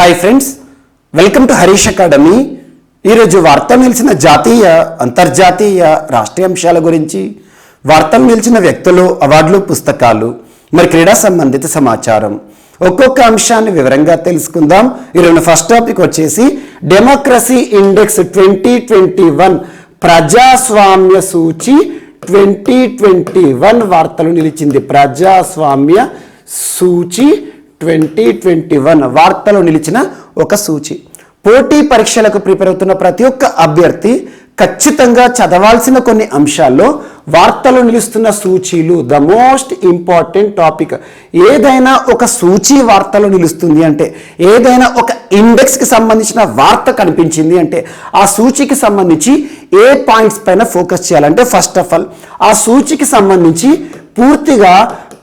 Hi friends, welcome to Harish academy. ఈరోజు వార్తలు నిలిచిన జాతీయ, అంతర్జాతీయ, రాష్ట్రీయ అంశాల గురించి, వార్తలు నిలిచిన వ్యక్తులు, అవార్డులు, పుస్తకాలు, మరి క్రీడా సంబంధిత సమాచారం ఒక్కొక్క అంశాన్ని వివరంగా తెలుసుకుందాం. ఈరోజు ఫస్ట్ టాపిక్ వచ్చేసి డెమోక్రసీ ఇండెక్స్ 2021 ప్రజాస్వామ్య సూచి 2021 వార్తలు నిలిచింది. ప్రజాస్వామ్య సూచి 2021 వార్తలో నిలిచిన ఒక సూచి. పోటీ పరీక్షలకు ప్రిపేర్ అవుతున్న ప్రతి ఒక్క అభ్యర్థి ఖచ్చితంగా చదవాల్సిన కొన్ని అంశాల్లో వార్తలు నిలుస్తున్న సూచీలు ద మోస్ట్ ఇంపార్టెంట్ టాపిక్. ఏదైనా ఒక సూచీ వార్తలు నిలుస్తుంది అంటే, ఏదైనా ఒక ఇండెక్స్కి సంబంధించిన వార్త కనిపించింది అంటే ఆ సూచీకి సంబంధించి ఏ పాయింట్స్ పైన ఫోకస్ చేయాలంటే, ఫస్ట్ ఆఫ్ ఆల్ ఆ సూచీకి సంబంధించి పూర్తిగా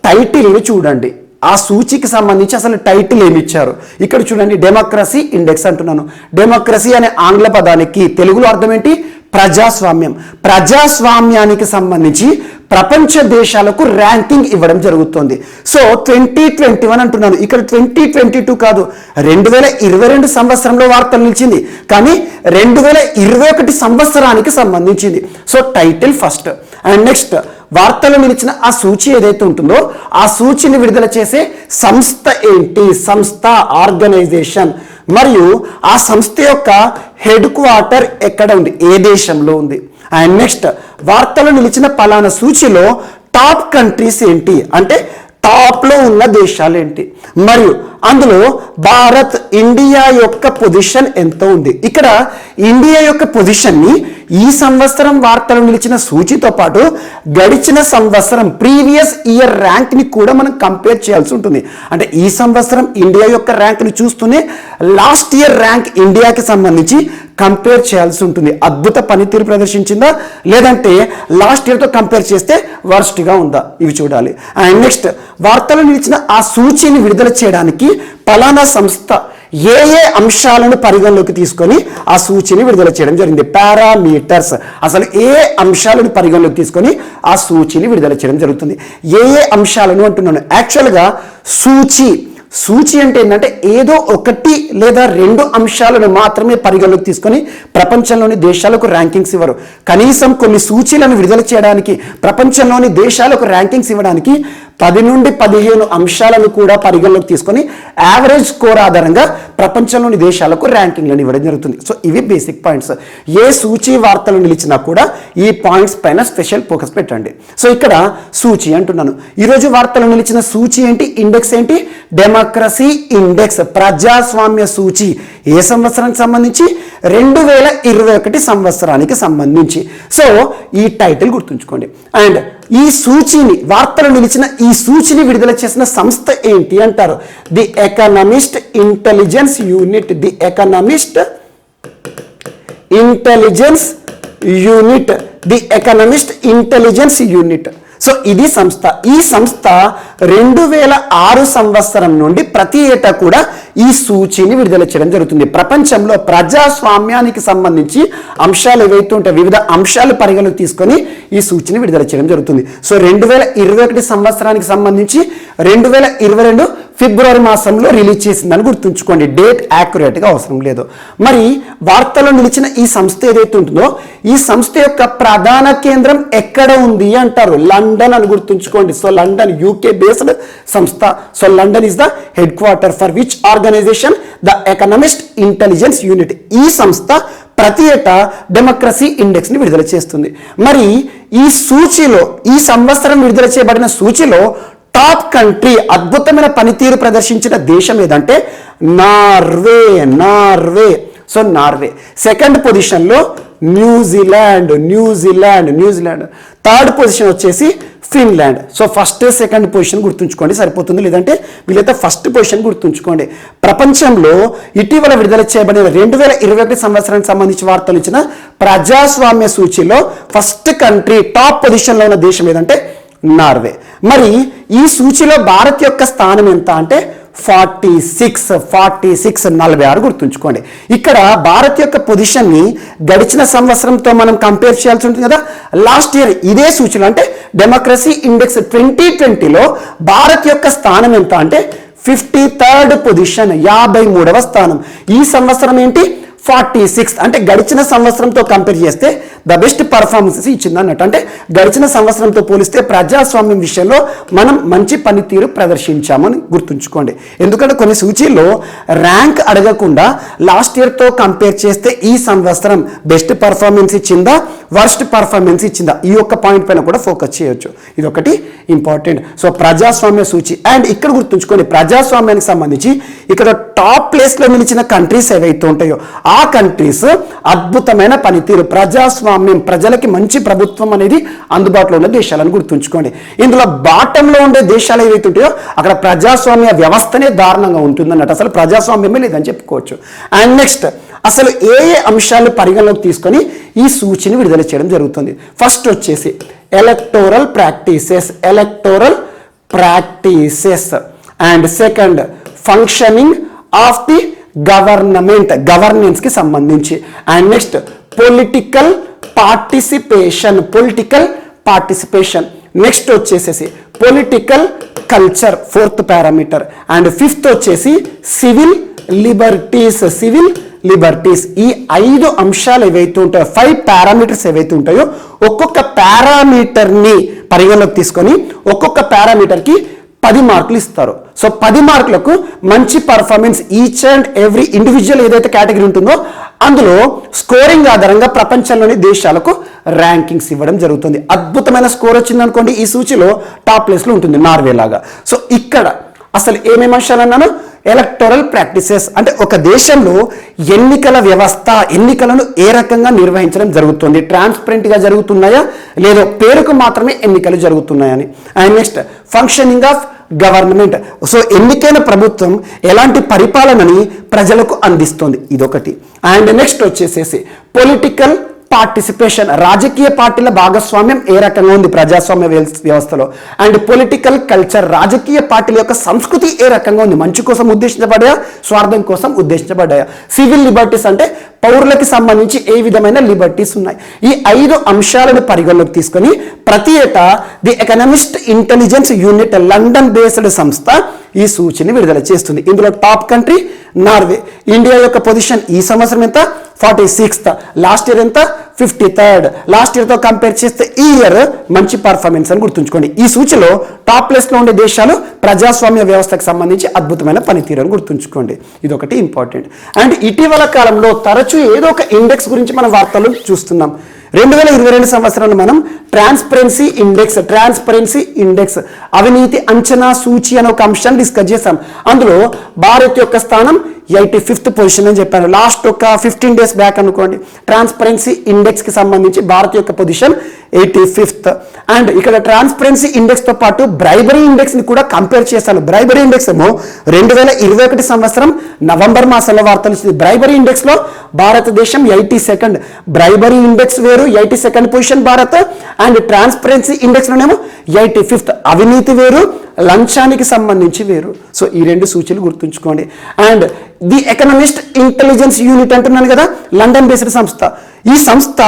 టైటిల్ని చూడండి. ఆ సూచికి సంబంధించి అసలు టైటిల్ ఏమి ఇచ్చారు ఇక్కడ చూడండి. డెమోక్రసీ ఇండెక్స్ అంటున్నాను. డెమోక్రసీ అనే ఆంగ్ల పదానికి తెలుగులో అర్థం ఏంటి? ప్రజాస్వామ్యం. ప్రజాస్వామ్యానికి సంబంధించి ప్రపంచ దేశాలకు ర్యాంకింగ్ ఇవ్వడం జరుగుతుంది. సో 2021 అంటున్నాను, ఇక్కడ 2022 కాదు, 2022 సంవత్సరంలో వార్తలు నిలిచింది, కానీ 2021 సంవత్సరానికి సంబంధించింది. So title first. And next వార్తలు నిలిచిన ఆ సూచి ఏదైతే ఉంటుందో ఆ సూచిని విడుదల చేసే సంస్థ ఏంటి? సంస్థ, ఆర్గనైజేషన్, మరియు ఆ సంస్థ యొక్క హెడ్ క్వార్టర్ ఎక్కడ ఉంది, ఏ దేశంలో ఉంది. అండ్ నెక్స్ట్ వార్తలు నిలిచిన పలానా సూచిలో టాప్ కంట్రీస్ ఏంటి అంటే టాప్లో ఉన్న దేశాలు ఏంటి, మరియు అందులో భారత్, ఇండియా యొక్క పొజిషన్ ఎంత ఉంది. ఇక్కడ ఇండియా యొక్క పొజిషన్ని ఈ సంవత్సరం వార్తలు నిలిచిన సూచితో పాటు గడిచిన సంవత్సరం ప్రీవియస్ ఇయర్ ర్యాంక్ని కూడా మనం కంపేర్ చేయాల్సి ఉంటుంది. అంటే ఈ సంవత్సరం ఇండియా యొక్క ర్యాంక్ని చూస్తూనే లాస్ట్ ఇయర్ ర్యాంక్ ఇండియాకి సంబంధించి కంపేర్ చేయాల్సి ఉంటుంది. అద్భుత పనితీరు ప్రదర్శించిందా, లేదంటే లాస్ట్ ఇయర్తో కంపేర్ చేస్తే వర్స్ట్గా ఉందా, ఇవి చూడాలి. అండ్ నెక్స్ట్ వార్తలు నిలిచిన ఆ సూచిని విడుదల చేయడానికి పలానా సంస్థ ఏ ఏ అంశాలను పరిగణలోకి తీసుకొని ఆ సూచిని విడుదల చేయడం జరిగింది. పారామీటర్స్, అసలు ఏ అంశాలను పరిగణలోకి తీసుకొని ఆ సూచిని విడుదల చేయడం జరుగుతుంది. ఏ ఏ అంశాలను అంటున్నాను. యాక్చువల్గా సూచి అంటే ఏంటంటే ఏదో ఒకటి లేదా రెండు అంశాలను మాత్రమే పరిగణలోకి తీసుకొని ప్రపంచంలోని దేశాలకు ర్యాంకింగ్స్ ఇవ్వరు. కనీసం కొన్ని సూచీలను విడుదల చేయడానికి, ప్రపంచంలోని దేశాలకు ర్యాంకింగ్స్ ఇవ్వడానికి 10 నుండి 15 అంశాలను కూడా పరిగణలోకి తీసుకొని యావరేజ్ స్కోర్ ఆధారంగా ప్రపంచంలోని దేశాలకు ర్యాంకింగ్లను ఇవ్వడం జరుగుతుంది. సో ఇవి బేసిక్ పాయింట్స్. ఏ సూచీ వార్తలు నిలిచినా కూడా ఈ పాయింట్స్ పైన స్పెషల్ ఫోకస్ పెట్టండి. సో ఇక్కడ సూచీ అంటున్నాను. ఈరోజు వార్తలు నిలిచిన సూచీ ఏంటి, ఇండెక్స్ ఏంటి? డెమోక్రసీ ఇండెక్స్, ప్రజాస్వామ్య సూచి. ఏ సంవత్సరానికి సంబంధించి? 2021 సంవత్సరానికి సంబంధించి. సో ఈ టైటిల్ గుర్తుంచుకోండి. అండ్ ఈ సూచిని, వార్తలు నిలిచిన ఈ సూచిని విడుదల చేసిన సంస్థ ఏంటి అంటారు? The economist Intelligence unit. The economist Intelligence unit. The economist Intelligence unit. So ఇది సంస్థ. ఈ సంస్థ 2006 సంవత్సరం నుండి ప్రతి ఏటా కూడా ఈ సూచిని విడుదల చేయడం జరుగుతుంది. ప్రపంచంలో ప్రజాస్వామ్యానికి సంబంధించి అంశాలు ఏవైతే ఉంటాయో వివిధ అంశాలు పరిగణలోకి తీసుకొని ఈ సూచిని విడుదల చేయడం జరుగుతుంది. సో 2021 సంవత్సరానికి సంబంధించి 2022 ఫిబ్రవరి మాసంలో రిలీజ్ చేసిందని గుర్తుంచుకోండి. డేట్ యాక్యురేట్గా అవసరం లేదు. మరి వార్తలో నిలిచిన ఈ సంస్థ ఏదైతే ఉంటుందో ఈ సంస్థ యొక్క ప్రధాన కేంద్రం ఎక్కడ ఉంది అంటారు? లండన్ అని గుర్తుంచుకోండి. సో లండన్, యూకే బేస్డ్ సంస్థ. So London is the headquarter for which organization? The Economist Intelligence Unit. ఈ సంస్థ ప్రతి ఏటా డెమోక్రసీ ఇండెక్స్ని విడుదల చేస్తుంది. మరి ఈ సూచీలో, ఈ సంవత్సరం విడుదల చేయబడిన సూచీలో టాప్ కంట్రీ, అద్భుతమైన పనితీరు ప్రదర్శించిన దేశం ఏదంటే నార్వే. So Norway. సెకండ్ పొజిషన్లో న్యూజిలాండ్. థర్డ్ పొజిషన్ వచ్చేసి Finland. So first second position గుర్తుంచుకోండి సరిపోతుంది, లేదంటే వీళ్ళైతే ఫస్ట్ పొజిషన్ గుర్తుంచుకోండి. ప్రపంచంలో ఇటీవల విడుదల చేయబడిన 2021 సంవత్సరానికి సంబంధించి వార్తలు ఇచ్చిన ప్రజాస్వామ్య సూచీలో ఫస్ట్ కంట్రీ, టాప్ పొజిషన్లో ఉన్న దేశం ఏదంటే నార్వే. మరి ఈ సూచీలో భారత్ యొక్క స్థానం ఎంత అంటే 46 గుర్తుంచుకోండి. ఇక్కడ భారత్ యొక్క పొజిషన్ని గడిచిన సంవత్సరంతో మనం కంపేర్ చేయాల్సి ఉంటుంది కదా. లాస్ట్ ఇయర్ ఇదే సూచీలో అంటే డెమోక్రసీ ఇండెక్స్ 2020లో భారత్ యొక్క స్థానం ఎంత అంటే 53rd పొజిషన్, 53వ స్థానం. ఈ సంవత్సరం ఏంటి 46, అంటే గడిచిన సంవత్సరంతో కంపేర్ చేస్తే ద బెస్ట్ పర్ఫార్మెన్స్ ఇచ్చింది అన్నట్టు. అంటే గడిచిన సంవత్సరంతో పోలిస్తే ప్రజాస్వామ్యం విషయంలో మనం మంచి పనితీరు ప్రదర్శించామని గుర్తుంచుకోండి. ఎందుకంటే కొన్ని సూచీల్లో ర్యాంక్ అడగకుండా లాస్ట్ ఇయర్తో కంపేర్ చేస్తే ఈ సంవత్సరం బెస్ట్ పర్ఫార్మెన్స్ ఇచ్చిందా, వర్స్ట్ పర్ఫార్మెన్స్ ఇచ్చిందా, ఈ ఒక్క పాయింట్ పైన కూడా ఫోకస్ చేయొచ్చు. ఇది ఒకటి ఇంపార్టెంట్. సో ప్రజాస్వామ్య సూచి. అండ్ ఇక్కడ గుర్తుంచుకోండి, ప్రజాస్వామ్యానికి సంబంధించి ఇక్కడ టాప్ ప్లేస్లో నిలిచిన కంట్రీస్ ఏవైతే ఉంటాయో ఆ కంట్రీస్ అద్భుతమైన పనితీరు, ప్రజాస్వామ్యం, ప్రజలకి మంచి ప్రభుత్వం అనేది అందుబాటులో ఉన్న దేశాలను గుర్తుంచుకోండి. ఇందులో బాటంలో ఉండే దేశాలు ఏవైతే ఉంటాయో అక్కడ ప్రజాస్వామ్య వ్యవస్థనే దారుణంగా ఉంటుందన్నట్టు, అసలు ప్రజాస్వామ్యమే లేదని చెప్పుకోవచ్చు. అండ్ నెక్స్ట్ అసలు ఏ అంశాలు పరిగణలోకి తీసుకొని ఈ సూచిని విడుదల చేయడం జరుగుతుంది. ఫస్ట్ వచ్చేసి electoral practices and second functioning of the governance కి సంబంధించి. And next political participation. Next వచ్చేసేసి political culture, 4th parameter. And 5th వచ్చేసి సివిల్ లిబర్టీస్. ఈ 5 అంశాలు ఏవైతే ఉంటాయో, 5 పారామీటర్స్ ఏవైతే ఉంటాయో ఒక్కొక్క పారామీటర్ని పరిగణలోకి తీసుకొని ఒక్కొక్క పారామీటర్కి 10 మార్కులు ఇస్తారు. సో 10 మార్కులకు మంచి performance each and every individual ఏదైతే కేటగిరీ ఉంటుందో అందులో స్కోరింగ్ ఆధారంగా ప్రపంచంలోని దేశాలకు ర్యాంకింగ్స్ ఇవ్వడం జరుగుతుంది. అద్భుతమైన స్కోర్ వచ్చింది అనుకోండి, ఈ సూచిలో టాప్ ప్లేస్లో ఉంటుంది నార్వే లాగా. సో ఇక్కడ అసలు ఏమేమి అంశాలు అన్నాను? ఎలక్టోరల్ ప్రాక్టీసెస్ అంటే ఒక దేశంలో ఎన్నికల వ్యవస్థ, ఎన్నికలను ఏ రకంగా నిర్వహించడం జరుగుతుంది, ట్రాన్స్పరెంట్గా జరుగుతున్నాయా లేదో, పేరుకు మాత్రమే ఎన్నికలు జరుగుతున్నాయని. And next functioning of government. So ఎన్నికైన ప్రభుత్వం ఎలాంటి పరిపాలనని ప్రజలకు అందిస్తుంది, ఇదొకటి. అండ్ నెక్స్ట్ వచ్చేసేసి పొలిటికల్ పార్టిసిపేషన్, రాజకీయ పార్టీల భాగస్వామ్యం ఏ రకంగా ఉంది ప్రజాస్వామ్య వ్యవస్థలో. అండ్ పొలిటికల్ కల్చర్, రాజకీయ పార్టీల యొక్క సంస్కృతి ఏ రకంగా ఉంది, మంచి కోసం ఉద్దేశించబడ్డాయా, స్వార్థం కోసం ఉద్దేశించబడ్డాయా. సివిల్ లిబర్టీస్ అంటే పౌరులకి సంబంధించి ఏ విధమైన లిబర్టీస్ ఉన్నాయి. ఈ 5 అంశాలను పరిగణలోకి తీసుకొని ప్రతి ఏటా the economist Intelligence unit London based సంస్థ ఈ సూచిని విడుదల చేస్తుంది. ఇందులో టాప్ కంట్రీ నార్వే. ఇండియా యొక్క పొజిషన్ ఈ సంవత్సరం ఎంత 46th, లాస్ట్ ఇయర్ ఎంత 53rd. లాస్ట్ ఇయర్తో కంపేర్ చేస్తే ఈ ఇయర్ మంచి పర్ఫార్మెన్స్ అని గుర్తుంచుకోండి. ఈ సూచిలో టాప్ ప్లేస్లో ఉండే దేశాలు ప్రజాస్వామ్య వ్యవస్థకు సంబంధించి అద్భుతమైన పనితీరు అని గుర్తుంచుకోండి, ఇదొకటి ఇంపార్టెంట్. అండ్ ఇటీవల కాలంలో తరచూ ఏదో ఒక ఇండెక్స్ గురించి మనం వార్తలు చూస్తున్నాం. 2022 సంవత్సరంలో మనం ట్రాన్స్పరెన్సీ ఇండెక్స్ అవినీతి అంచనా సూచి అనే ఒక అంశాన్ని డిస్కస్ చేసాం. అందులో భారత్ యొక్క స్థానం 85th పొజిషన్ అని చెప్పాను. లాస్ట్ ఒక 15 days బ్యాక్ అనుకోండి, ట్రాన్స్పరెన్సీ ఇండెక్స్ కి సంబంధించి భారత్ యొక్క పొజిషన్ 85th. అండ్ ఇక్కడ ట్రాన్స్పరెన్సీ ఇండెక్స్ తో పాటు బ్రైబరీ ఇండెక్స్ ని కూడా కంపేర్ చేశాను. బ్రైబరీ ఇండెక్స్ ఏమో 2021 సంవత్సరం నవంబర్ మాసంలో వార్తలు వచ్చింది. బ్రైబరీ ఇండెక్స్ లో భారతదేశం 82nd. బ్రైబరీ ఇండెక్స్ వేరు, 82nd position Bharat. And transparency index లోనేమో 85th. అవినీతి వేరు, లంచానికి సంబంధించి వేరు. సో ఈ 2 సూచీలు గుర్తుంచుకోండి. And the economist Intelligence unit అంటున్నాను కదా, లండన్ బేస్డ్ సంస్థ. ఈ సంస్థ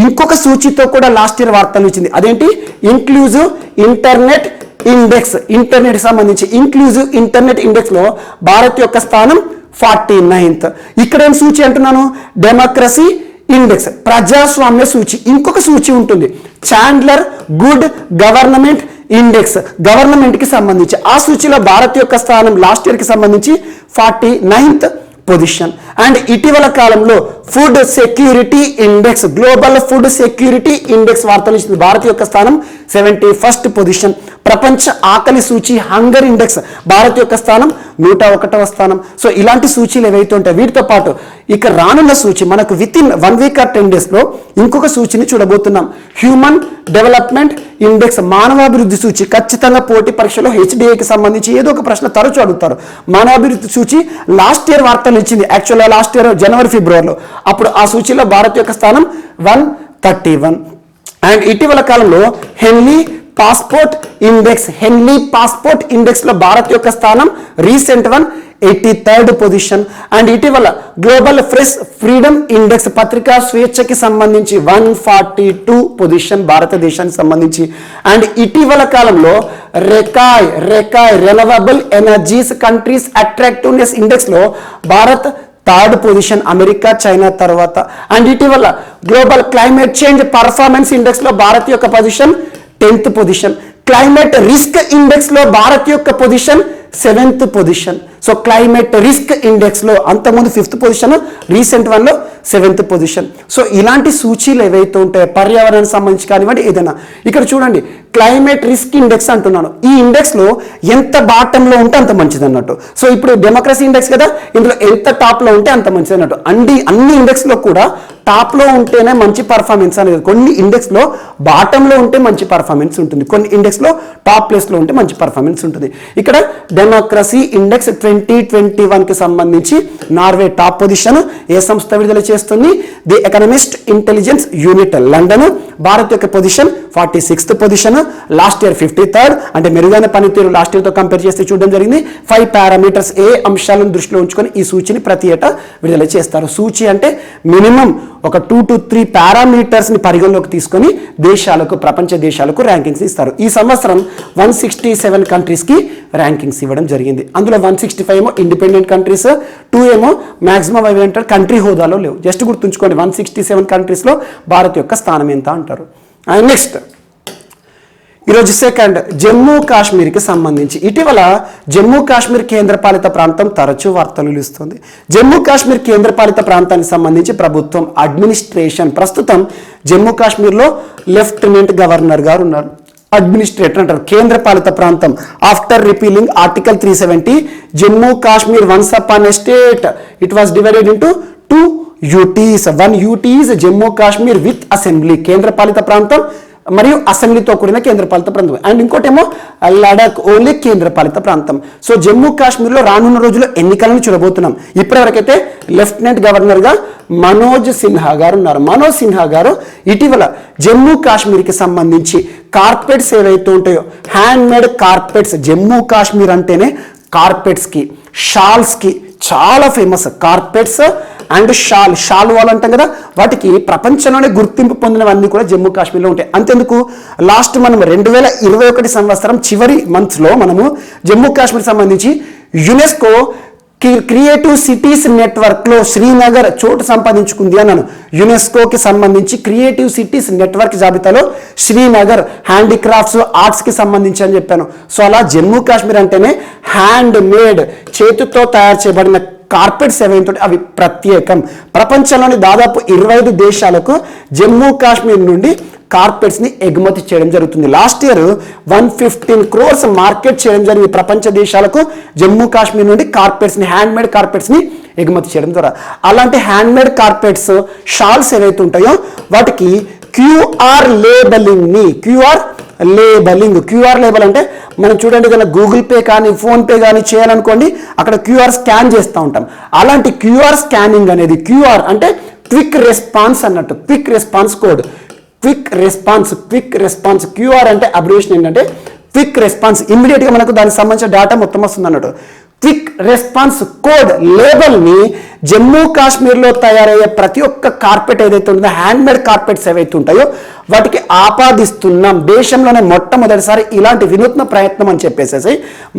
ఇంకొక సూచితో కూడా లాస్ట్ ఇయర్ వార్తలు ఇచ్చింది. అదేంటి? ఇంక్లూజివ్ ఇంటర్నెట్ సంబంధించి ఇంక్లూజివ్ ఇంటర్నెట్ ఇండెక్స్ లో భారత్ యొక్క స్థానం 49th. ఇక్కడ ఏం సూచి అంటున్నాను? డెమోక్రసీ ఇండెక్స్, ప్రజాస్వామ్య సూచి. ఇంకొక సూచి ఉంటుంది, Chandler good government index, government కి సంబంధించి. ఆ సూచిలో భారత్ యొక్క స్థానం లాస్ట్ ఇయర్ కి సంబంధించి 49th పొజిషన్. అండ్ ఇటీవల కాలంలో food security index, global food security index వార్తలు ఇచ్చింది. భారత్ యొక్క స్థానం 71st పొజిషన్. ప్రపంచ ఆకలి సూచి హంగర్ ఇండెక్స్, భారత్ యొక్క స్థానం 101వ స్థానం. సో ఇలాంటి సూచీలు ఏవైతే ఉంటాయి, వీటితో పాటు ఇక రానున్న సూచి మనకు with in 1 week or 10 days లో ఇంకొక సూచిని చూడబోతున్నాం. హ్యూమన్ డెవలప్మెంట్ ఇండెక్స్, మానవాభివృద్ధి సూచి. ఖచ్చితంగా పోటీ పరీక్షలో HDAకి సంబంధించి ఏదో ఒక ప్రశ్న తరచూ అడుగుతారు. మానవాభివృద్ధి సూచి లాస్ట్ ఇయర్ వార్తలు ఇచ్చింది, యాక్చువల్గా లాస్ట్ ఇయర్ జనవరి ఫిబ్రవరిలో. అప్పుడు ఆ సూచీలో భారత్ యొక్క స్థానం 131. అండ్ ఇటీవల కాలంలో హెన్లీ పాస్పోర్ట్ ఇండెక్స్, హెన్లీ పాస్పోర్ట్ ఇండెక్స్ లో భారత్ యొక్క స్థానం recent one 83rd position. And ఇటీవల గ్లోబల్ ప్రెస్ ఫ్రీడమ్ ఇండెక్స్ పత్రికా స్వేచ్ఛకి సంబంధించి 142 పొజిషన్ భారతదేశానికి సంబంధించి. అండ్ ఇటీవల కాలంలో RECAI renewable energies countries attractiveness index లో Bharat 3rd position, America China తర్వాత. అండ్ ఇటీవల global climate change performance index లో భారత్ యొక్క position 10th position. Climate risk index లో భారత్ యొక్క position 7th position. So climate risk index లో అంతకుముందు 5th పొజిషన్, రీసెంట్ వన్ లో 7th పొజిషన్. సో ఇలాంటి సూచీలు ఏవైతే ఉంటాయో పర్యావరణానికి సంబంధించి కానివ్వండి ఏదైనా, ఇక్కడ చూడండి క్లైమేట్ రిస్క్ ఇండెక్స్ అంటున్నాను. ఈ ఇండెక్స్ లో ఎంత బాటంలో ఉంటే అంత మంచిది అన్నట్టు. సో ఇప్పుడు డెమోక్రసీ ఇండెక్స్ కదా, ఇందులో ఎంత టాప్ లో ఉంటే అంత మంచిది అన్నట్టు. అన్ని ఇండెక్స్ లో కూడా టాప్ లో ఉంటేనే మంచి పర్ఫార్మెన్స్ అనేది. కొన్ని ఇండెక్స్ లో బాటంలో ఉంటే మంచి పర్ఫార్మెన్స్ ఉంటుంది, కొన్ని ఇండెక్స్ లో టాప్ ప్లేస్ లో ఉంటే మంచి పర్ఫార్మెన్స్ ఉంటుంది. ఇక్కడ డెమోక్రసీ ఇండెక్స్ 2021 కి సంబంధించి నార్వే టాప్ పొజిషన్. ఏ సంస్థ విడుదల చేస్తుంది? The economist intelligence unit London. Bharat యొక్క position 46th position, last year 53rd. అంటే మెరుగైన పనితీరు లాస్ట్ ఇయర్ తో కంపేర్ చేస్తే చూడడం జరిగింది. 5 పారామీటర్స్ ఏ అంశాలను దృష్టిలో ఉంచుకొని ఈ సూచిని ప్రతి ఏటా విడుదల చేస్తారు. సూచి అంటే మినిమం ఒక 2 to 3 పారామీటర్స్ ని పరిగణలోకి తీసుకొని దేశాలకు, ప్రపంచ దేశాలకు ర్యాంకింగ్స్ ఇస్తారు. ఈ సంవత్సరం 167 కంట్రీస్ కి ర్యాంకింగ్స్ ఇవ్వడం జరిగింది. అందులో 165 ఏమో ఇండిపెండెంట్ కంట్రీస్, 2 ఏమో మాక్సిమం అవి ఏంటారు కంట్రీ హోదాలో లేవు. జస్ట్ గుర్తుంచుకోండి 167 కంట్రీస్ లో భారత్ యొక్క స్థానం ఎంత అంటారు. అండ్ నెక్స్ట్ ఈరోజు సెకండ్ జమ్మూ కాశ్మీర్కి సంబంధించి ఇటీవల జమ్మూ కాశ్మీర్ కేంద్రపాలిత ప్రాంతం తరచూ వార్తలు నిలుస్తుంది. జమ్మూ కాశ్మీర్ కేంద్రపాలిత ప్రాంతానికి సంబంధించి ప్రభుత్వం అడ్మినిస్ట్రేషన్ ప్రస్తుతం జమ్మూ కాశ్మీర్లో లెఫ్టినెంట్ గవర్నర్ గారు ఉన్నారు. అడ్మినిస్ట్రేటర్ అంటారు, కేంద్రపాలిత ప్రాంతం. After repealing article 370 Jammu Kashmir once upon a state it was divided into 2 UTs. 1 UT is Jammu Kashmir with assembly, కేంద్రపాలిత ప్రాంతం మరియు అసెంబ్లీతో కూడిన కేంద్రపాలిత ప్రాంతం. అండ్ ఇంకోటేమో లడాక్ ఓన్లీ కేంద్రపాలిత ప్రాంతం. సో జమ్మూ కాశ్మీర్లో రానున్న రోజుల్లో ఎన్నికలను చూడబోతున్నాం. ఇప్పటివరకైతే లెఫ్టినెంట్ గవర్నర్ గా మనోజ్ సిన్హా గారు ఉన్నారు. మనోజ్ సిన్హా గారు ఇటీవల జమ్మూ కాశ్మీర్కి సంబంధించి కార్పెట్స్ ఏవైతే ఉంటాయో, hand made carpets, Jammu Kashmir అంటేనే కార్పెట్స్కి, షాల్స్కి చాలా famous. Carpets and shawl wall అంటాం కదా, వాటికి ప్రపంచంలోనే గుర్తింపు పొందినవన్నీ కూడా జమ్మూ కాశ్మీర్లో ఉంటాయి. అంతెందుకు లాస్ట్ మనం 2021 సంవత్సరం చివరి మంత్స్లో మనము జమ్మూ కాశ్మీర్ సంబంధించి యునెస్కో క్రియేటివ్ సిటీస్ నెట్వర్క్లో శ్రీనగర్ చోటు సంపాదించుకుంది అన్నాను. యునెస్కోకి సంబంధించి క్రియేటివ్ సిటీస్ నెట్వర్క్ జాబితాలో శ్రీనగర్ హ్యాండీక్రాఫ్ట్స్, ఆర్ట్స్కి సంబంధించి అని చెప్పాను. సో అలా జమ్మూ కాశ్మీర్ అంటేనే హ్యాండ్ మేడ్, చేతితో తయారు చేయబడిన కార్పెట్స్ ఏవైతే అవి ప్రత్యేకం. ప్రపంచంలోని దాదాపు 25 దేశాలకు జమ్మూ కాశ్మీర్ నుండి కార్పెట్స్ ని ఎగుమతి చేయడం జరుగుతుంది. లాస్ట్ ఇయర్ 115 crores మార్కెట్ చేయడం జరిగింది ప్రపంచ దేశాలకు జమ్మూ కాశ్మీర్ నుండి కార్పెట్స్ ని, హ్యాండ్ మేడ్ కార్పెట్స్ ని ఎగుమతి చేయడం ద్వారా. అలాంటి హ్యాండ్ మేడ్ కార్పెట్స్, షాల్స్ ఏవైతే ఉంటాయో వాటికి క్యూఆర్ లేబల్ అంటే మనం చూడండి కదా, గూగుల్ పే కానీ ఫోన్ పే కానీ చేయాలనుకోండి, అక్కడ క్యూఆర్ స్కాన్ చేస్తూ ఉంటాం. అలాంటి క్యూఆర్ స్కానింగ్ అనేది, క్యూఆర్ అంటే క్విక్ రెస్పాన్స్ అన్నట్టు, quick response code, quick response QR అంటే అబ్రివేషన్ ఏంటంటే క్విక్ రెస్పాన్స్. ఇమ్మీడియట్గా మనకు దానికి సంబంధించిన డేటా మొత్తం వస్తుంది అన్నట్టు. క్విక్ రెస్పాన్స్ కోడ్ లేబల్ని జమ్మూ కాశ్మీర్లో తయారయ్యే ప్రతి ఒక్క కార్పెట్ ఏదైతే ఉంటుందో, హ్యాండ్ మేడ్ కార్పెట్స్ ఏవైతే ఉంటాయో వాటికి ఆపాదిస్తున్నాం. దేశంలోనే మొట్టమొదటిసారి ఇలాంటి వినూత్న ప్రయత్నం అని చెప్పేసి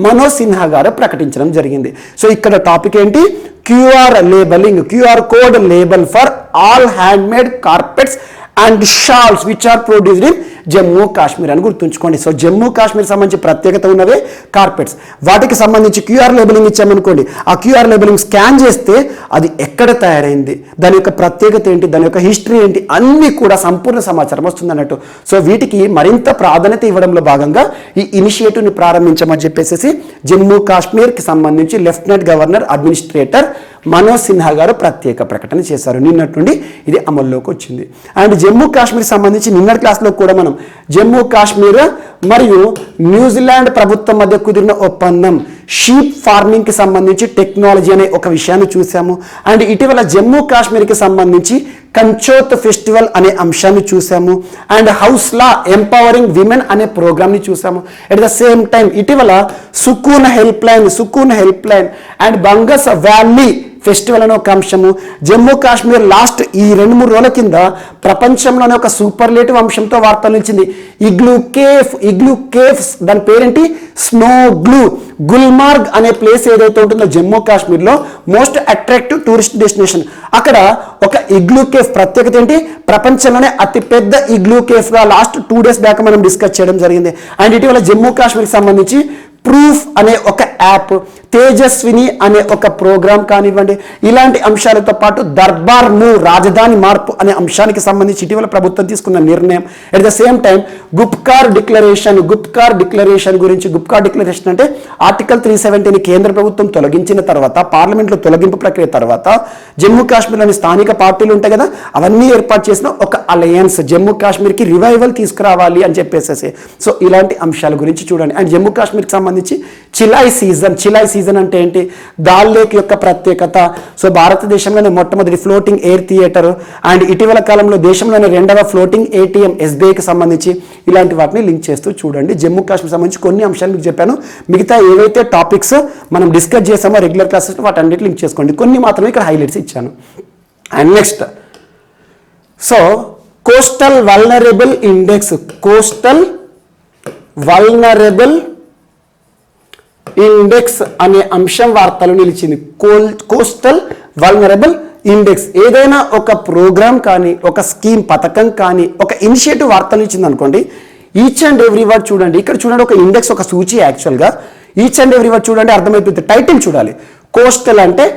మనోజ్ సిన్హా గారు ప్రకటించడం జరిగింది. సో ఇక్కడ టాపిక్ ఏంటి? QR labelling, QR code label for all handmade carpets and shawls which are produced in Jammu Kashmir అని గుర్తుంచుకోండి. సో జమ్మూ కాశ్మీర్ సంబంధించి ప్రత్యేకత ఉన్నవే కార్పెట్స్. వాటికి సంబంధించి క్యూఆర్ లేబలింగ్ ఇచ్చామనుకోండి, ఆ క్యూఆర్ లేబలింగ్ స్కాన్ చేస్తే అది ఎక్కడ తయారైంది, దాని యొక్క ప్రత్యేకత ఏంటి, దాని యొక్క హిస్టరీ ఏంటి, అన్నీ కూడా సంపూర్ణ సమాచారం వస్తుంది అన్నట్టు. సో వీటికి మరింత ప్రాధాన్యత ఇవ్వడంలో భాగంగా ఈ ఇనిషియేటివ్ని ప్రారంభించమని చెప్పేసి జమ్మూ కాశ్మీర్కి సంబంధించి lieutenant governor administrator Manoj Sinha గారు ప్రత్యేక ప్రకటన చేశారు. నిన్నటి నుండి ఇది అమల్లోకి వచ్చింది. అండ్ జమ్మూ కాశ్మీర్ సంబంధించి నిన్నటి క్లాస్లో కూడా మనం జమ్మూ కాశ్మీర్ మరియు న్యూజిలాండ్ ప్రభుత్వం మధ్య కుదిరిన ఒప్పందం, షీప్ ఫార్మింగ్ కి సంబంధించి టెక్నాలజీ అనే ఒక విషయాన్ని చూసాము. అండ్ ఇటీవల జమ్మూ కాశ్మీర్కి సంబంధించి కంచోత్ ఫెస్టివల్ అనే అంశాన్ని చూసాము. And Hausla empowering women అనే ప్రోగ్రామ్ని చూసాము. ఎట్ ద సేమ్ టైం ఇటీవల Sukoon helpline and Bangus valley festival అనే ఒక అంశము, జమ్మూ కాశ్మీర్ లాస్ట్ ఈ 2-3 రోజుల కింద ప్రపంచంలోనే ఒక సూపర్లేటివ్ అంశంతో వార్తలు నిలిచింది. ఇగ్లూ కేవ్స్, దాని పేరేంటి, స్నో గ్లూ. గుల్మార్గ్ అనే ప్లేస్ ఏదైతే ఉంటుందో జమ్మూ కాశ్మీర్లో మోస్ట్ అట్రాక్టివ్ టూరిస్ట్ డెస్టినేషన్. అక్కడ ఒక ఇగ్లూ కేఫ్ ప్రత్యేకత ఏంటి, ప్రపంచంలోనే అతిపెద్ద ఇగ్లూ కేఫ్గా లాస్ట్ 2 days బ్యాక్ మనం డిస్కస్ చేయడం జరిగింది. అండ్ ఇటీవల జమ్మూ కాశ్మీర్కి సంబంధించి ప్రూఫ్ అనే ఒక యాప్, తేజస్విని అనే ఒక ప్రోగ్రామ్ కానివ్వండి, ఇలాంటి అంశాలతో పాటు దర్బార్ మూవ్, రాజధాని మార్పు అనే అంశానికి సంబంధించి ఇటీవల ప్రభుత్వం తీసుకున్న నిర్ణయం. At the same time Gupkar declaration గురించి, గుప్కార్ డిక్లరేషన్ అంటే ఆర్టికల్ 370ని కేంద్ర ప్రభుత్వం తొలగించిన తర్వాత, పార్లమెంట్లో తొలగింపు ప్రక్రియ తర్వాత జమ్మూ కాశ్మీర్లోని స్థానిక పార్టీలు ఉంటాయి కదా, అవన్నీ ఏర్పాటు చేసిన ఒక అలయన్స్, జమ్మూ కాశ్మీర్కి రివైవల్ తీసుకురావాలి అని చెప్పేసి. సో ఇలాంటి అంశాల గురించి చూడండి. అండ్ జమ్మూ కాశ్మీర్కి సంబంధించి చిలాయ్ సీజన్ అంటే ఏంటి, దాల్ లేక్ యొక్క ప్రత్యేకత. సో భారతదేశంలోనే మొట్టమొదటి ఫ్లోటింగ్ ఎయిర్ థియేటర్ అండ్ ఇటీవల కాలంలో దేశంలోనే 2వ ఫ్లోటింగ్ ATM SBIకి సంబంధించి ఇలాంటి వాటిని లింక్ చేస్తూ చూడండి. జమ్మూ కాశ్మీర్ సంబంధించి కొన్ని అంశాలు మీకు చెప్పాను. మిగతా ఏవైతే టాపిక్స్ మనం డిస్కస్ చేసామో రెగ్యులర్ క్లాసెస్ వాటన్నిటి లింక్ చేసుకోండి. కొన్ని మాత్రమే ఇక్కడ హైలైట్స్ ఇచ్చాను. And next, so coastal vulnerable index అనే అంశం వార్తలు నిలిచింది. కోస్టల్ వల్నరబుల్ ఇండెక్స్ ఏదైనా ఒక ప్రోగ్రామ్ కానీ, ఒక స్కీమ్, పథకం కానీ, ఒక ఇనిషియేటివ్ వార్తలు ఇచ్చింది అనుకోండి, ఈచ్ అండ్ ఎవ్రీ వర్డ్ చూడండి. ఇక్కడ చూడండి, ఒక ఇండెక్స్, ఒక సూచి. యాక్చువల్గా ఈచ్ అండ్ ఎవ్రీ వర్డ్ చూడండి, అర్థమైపోతుంది. టైటిల్ చూడాలి. కోస్టల్ అంటే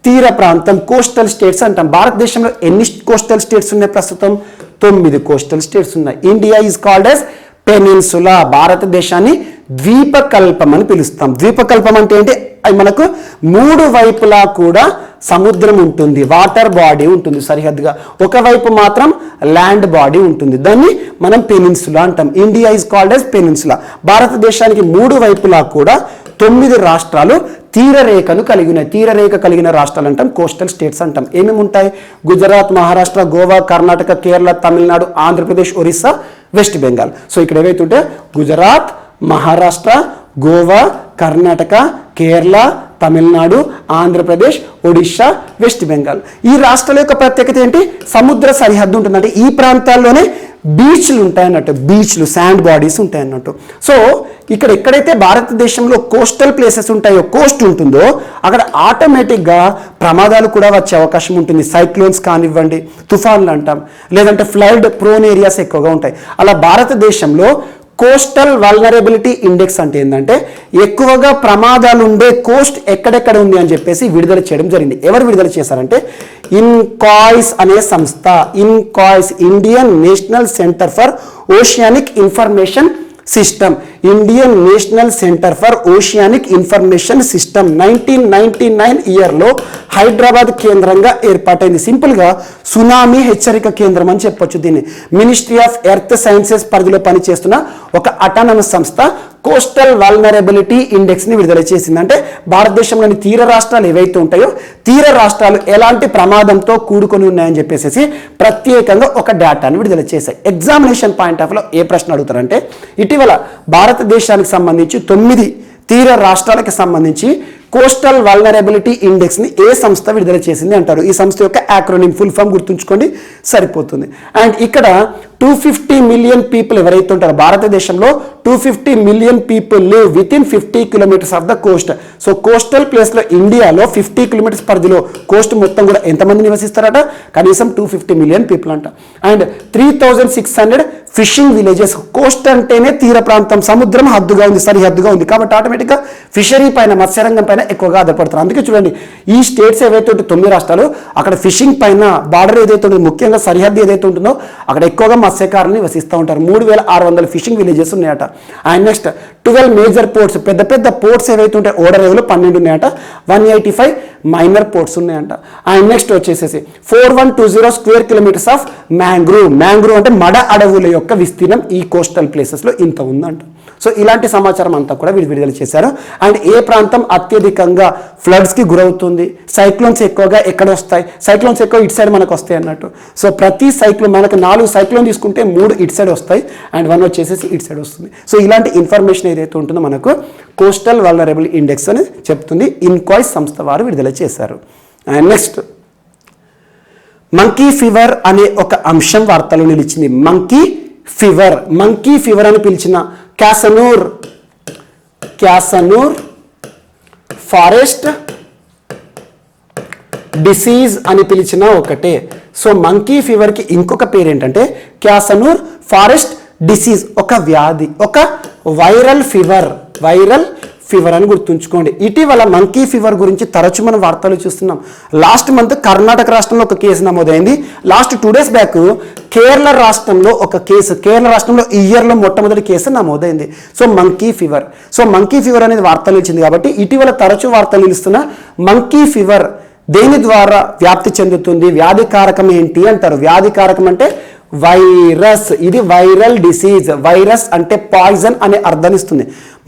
తీర ప్రాంతం, కోస్టల్ స్టేట్స్ అంటాం. భారతదేశంలో ఎన్ని కోస్టల్ స్టేట్స్ ఉన్నాయి ప్రస్తుతం? 9 కోస్టల్ స్టేట్స్ ఉన్నాయి. India is called as peninsula. భారతదేశాన్ని ద్వీపకల్పం అని పిలుస్తాం. ద్వీపకల్పం అంటే ఏంటి, మనకు 3 వైపులా కూడా సముద్రం ఉంటుంది, వాటర్ బాడీ ఉంటుంది సరిహద్దుగా, ఒకవైపు మాత్రం ల్యాండ్ బాడీ ఉంటుంది. దాన్ని మనం పెనిన్సులా అంటాం. India is called as peninsula. భారతదేశానికి 3 వైపులా కూడా 9 రాష్ట్రాలు తీరరేఖను కలిగి ఉన్నాయి. తీరరేఖ కలిగిన రాష్ట్రాలు అంటాం, కోస్టల్ స్టేట్స్ అంటాం. ఏమేమి ఉంటాయి? గుజరాత్, మహారాష్ట్ర, గోవా, కర్ణాటక, కేరళ, తమిళనాడు, ఆంధ్రప్రదేశ్, ఒరిస్సా, వెస్ట్ బెంగాల్. సో ఇక్కడ ఏవైతే ఉంటే గుజరాత్, మహారాష్ట్ర, గోవా, కర్ణాటక, కేరళ, తమిళనాడు, ఆంధ్రప్రదేశ్, ఒడిశా, వెస్ట్ బెంగాల్. ఈ రాష్ట్రాల యొక్క ప్రత్యేకత ఏంటి? సముద్ర సరిహద్దు ఉంటుందంటే ఈ ప్రాంతాల్లోనే బీచ్లు ఉంటాయన్నట్టు, బీచ్లు, శాండ్ బాడీస్ ఉంటాయన్నట్టు. సో ఇక్కడ ఎక్కడైతే భారతదేశంలో కోస్టల్ ప్లేసెస్ ఉంటాయో, కోస్ట్ ఉంటుందో, అక్కడ ఆటోమేటిక్గా ప్రమాదాలు కూడా వచ్చే అవకాశం ఉంటుంది. సైక్లోన్స్ కానివ్వండి, తుఫాన్లు అంటాం, లేదంటే ఫ్లడ్ ప్రోన్ ఏరియాస్ ఎక్కువగా ఉంటాయి. అలా భారతదేశంలో కోస్టల్ వల్నరబిలిటీ ఇండెక్స్ అంటే ఏంటంటే ఎక్కువగా ప్రమాదాలు ఉండే కోస్ట్ ఎక్కడెక్కడ ఉంది అని చెప్పేసి విడుదల చేయడం జరిగింది. ఎవరు విడుదల చేశారంటే ఇన్కాయిస్ అనే సంస్థ. INCOIS, Indian national centre for oceanic information system. Indian national centre for oceanic information system 1999 ఇయర్లో హైదరాబాద్ కేంద్రంగా ఏర్పాటైంది. సింపుల్గా సునామీ హెచ్చరిక కేంద్రం అని చెప్పొచ్చు దీన్ని. మినిస్ట్రీ ఆఫ్ ఎర్త్ సైన్సెస్ పరిధిలో పనిచేస్తున్న ఒక అటానమస్ సంస్థ కోస్టల్ వల్నరబిలిటీ ఇండెక్స్ని విడుదల చేసింది. అంటే భారతదేశంలోని తీర రాష్ట్రాలు ఏవైతే ఉంటాయో, తీర రాష్ట్రాలు ఎలాంటి ప్రమాదంతో కూడుకొని ఉన్నాయని చెప్పేసి ప్రత్యేకంగా ఒక డేటాను విడుదల చేశాయి. ఎగ్జామినేషన్ పాయింట్ ఆఫ్ లో ఏ ప్రశ్న అడుగుతారంటే, ఇటీవల భారతదేశానికి సంబంధించి 9 తీర రాష్ట్రాలకు సంబంధించి కోస్టల్ వల్నరబిలిటీ ఇండెక్స్ని ఏ సంస్థ విడుదల చేసింది అంటారు. ఈ సంస్థ యొక్క యాక్రోనిమ్, ఫుల్ ఫామ్ గుర్తుంచుకోండి సరిపోతుంది. అండ్ ఇక్కడ 250 మిలియన్ పీపుల్ ఎవరైతే ఉంటారో, భారతదేశంలో 250 million people live with in 50 kilometres of the Coast. So coastal ప్లేస్లో ఇండియాలో 50 కిలోమీటర్స్ పరిధిలో కోస్ట్ మొత్తం కూడా ఎంతమంది నివసిస్తారట? కనీసం 250 మిలియన్ పీపుల్ అంట. And 3600 fishing villages. కోస్ట్ అంటేనే తీర ప్రాంతం, సముద్రం హద్దుగా ఉంది, సరిహద్దుగా ఉంది కాబట్టి ఆటోమేటిక్గా ఫిషరీ పైన, మత్స్యరంగం పైన ఎక్కువగా ఆధారపడతారు. అందుకే చూడండి, ఈ స్టేట్స్ ఏవైతే ఉంటే 9 రాష్ట్రాలు, అక్కడ ఫిషింగ్ పైన బార్డర్ ఏదైతే ఉంటుందో, ముఖ్యంగా సరిహద్దు ఏదైతే ఉంటుందో అక్కడ ఎక్కువగా మత్స్యకారులు నివసిస్తూ ఉంటారు. 3600 ఫిషింగ్ విలేజెస్ ఉన్నాయట. అండ్ నెక్స్ట్ 12 మేజర్ పోర్ట్స్, పెద్ద పెద్ద పోర్ట్స్ ఏవైతే ఉంటాయి ఓడరేవులు 12 ఉన్నాయంట, 185 మైనర్ పోర్ట్స్ ఉన్నాయంట. అండ్ నెక్స్ట్ వచ్చేసేసి 4120 స్క్వేర్ కిలోమీటర్స్ ఆఫ్ మ్యాంగ్రూవ్ అంటే మడ అడవుల యొక్క విస్తీర్ణం ఈ కోస్టల్ ప్లేసెస్లో ఇంత ఉందంట. సో ఇలాంటి సమాచారం అంతా కూడా విడుదల చేశారు. అండ్ ఏ ప్రాంతం అత్యధికంగా ఫ్లడ్స్కి గురవుతుంది, సైక్లోన్స్ ఎక్కువగా ఎక్కడ వస్తాయి, సైక్లోన్స్ ఎక్కువ ఇటు సైడ్ మనకు వస్తాయి అన్నట్టు. సో ప్రతి సైక్లోన్ మనకు 4 సైక్లోన్ తీసుకుంటే 3 ఇటు సైడ్ వస్తాయి అండ్ 1 వచ్చేసేసి ఇటు సైడ్ వస్తుంది. సో ఇలాంటి ఇన్ఫర్మేషన్ ఏదైతే ఉంటుందో మనకు కోస్టల్ వల్నరబుల్ ఇండెక్స్ అని చెప్తుంది, ఇన్కాయిస్ సంస్థ వారు విడుదల చేశారు. అండ్ నెక్స్ట్ మంకీ ఫీవర్ అనే ఒక అంశం వార్తలో నిలిచింది. మంకీ ఫీవర్ అని పిలిచిన క్యాసనూర్ ఫారెస్ట్ డిసీజ్ అని పిలిచిన ఒకటే. సో మంకీ ఫీవర్కి ఇంకొక పేరు ఏంటంటే క్యాసనూర్ ఫారెస్ట్ డిసీజ్, ఒక వ్యాధి, ఒక వైరల్ ఫీవర్ అని గుర్తుంచుకోండి. ఇటీవల మంకీ ఫీవర్ గురించి తరచు మనం వార్తలు చూస్తున్నాం. లాస్ట్ మంత్ కర్ణాటక రాష్ట్రంలో ఒక కేసు నమోదైంది. లాస్ట్ 2 days బ్యాక్ కేరళ రాష్ట్రంలో ఒక కేసు, ఈ ఇయర్లో మొట్టమొదటి కేసు నమోదైంది. సో మంకీ ఫీవర్ అనేది వార్తలు ఇచ్చింది కాబట్టి ఇటీవల తరచు వార్తలు నిలుస్తున్న మంకీ ఫీవర్ దేని ద్వారా వ్యాప్తి చెందుతుంది, వ్యాధి కారకం ఏంటి అంటారు. వ్యాధి కారకం అంటే వైరస్, ఇది వైరల్ డిసీజ్. వైరస్ అంటే పాయిజన్ అనే అర్థాన్ని ఇస్తుంది.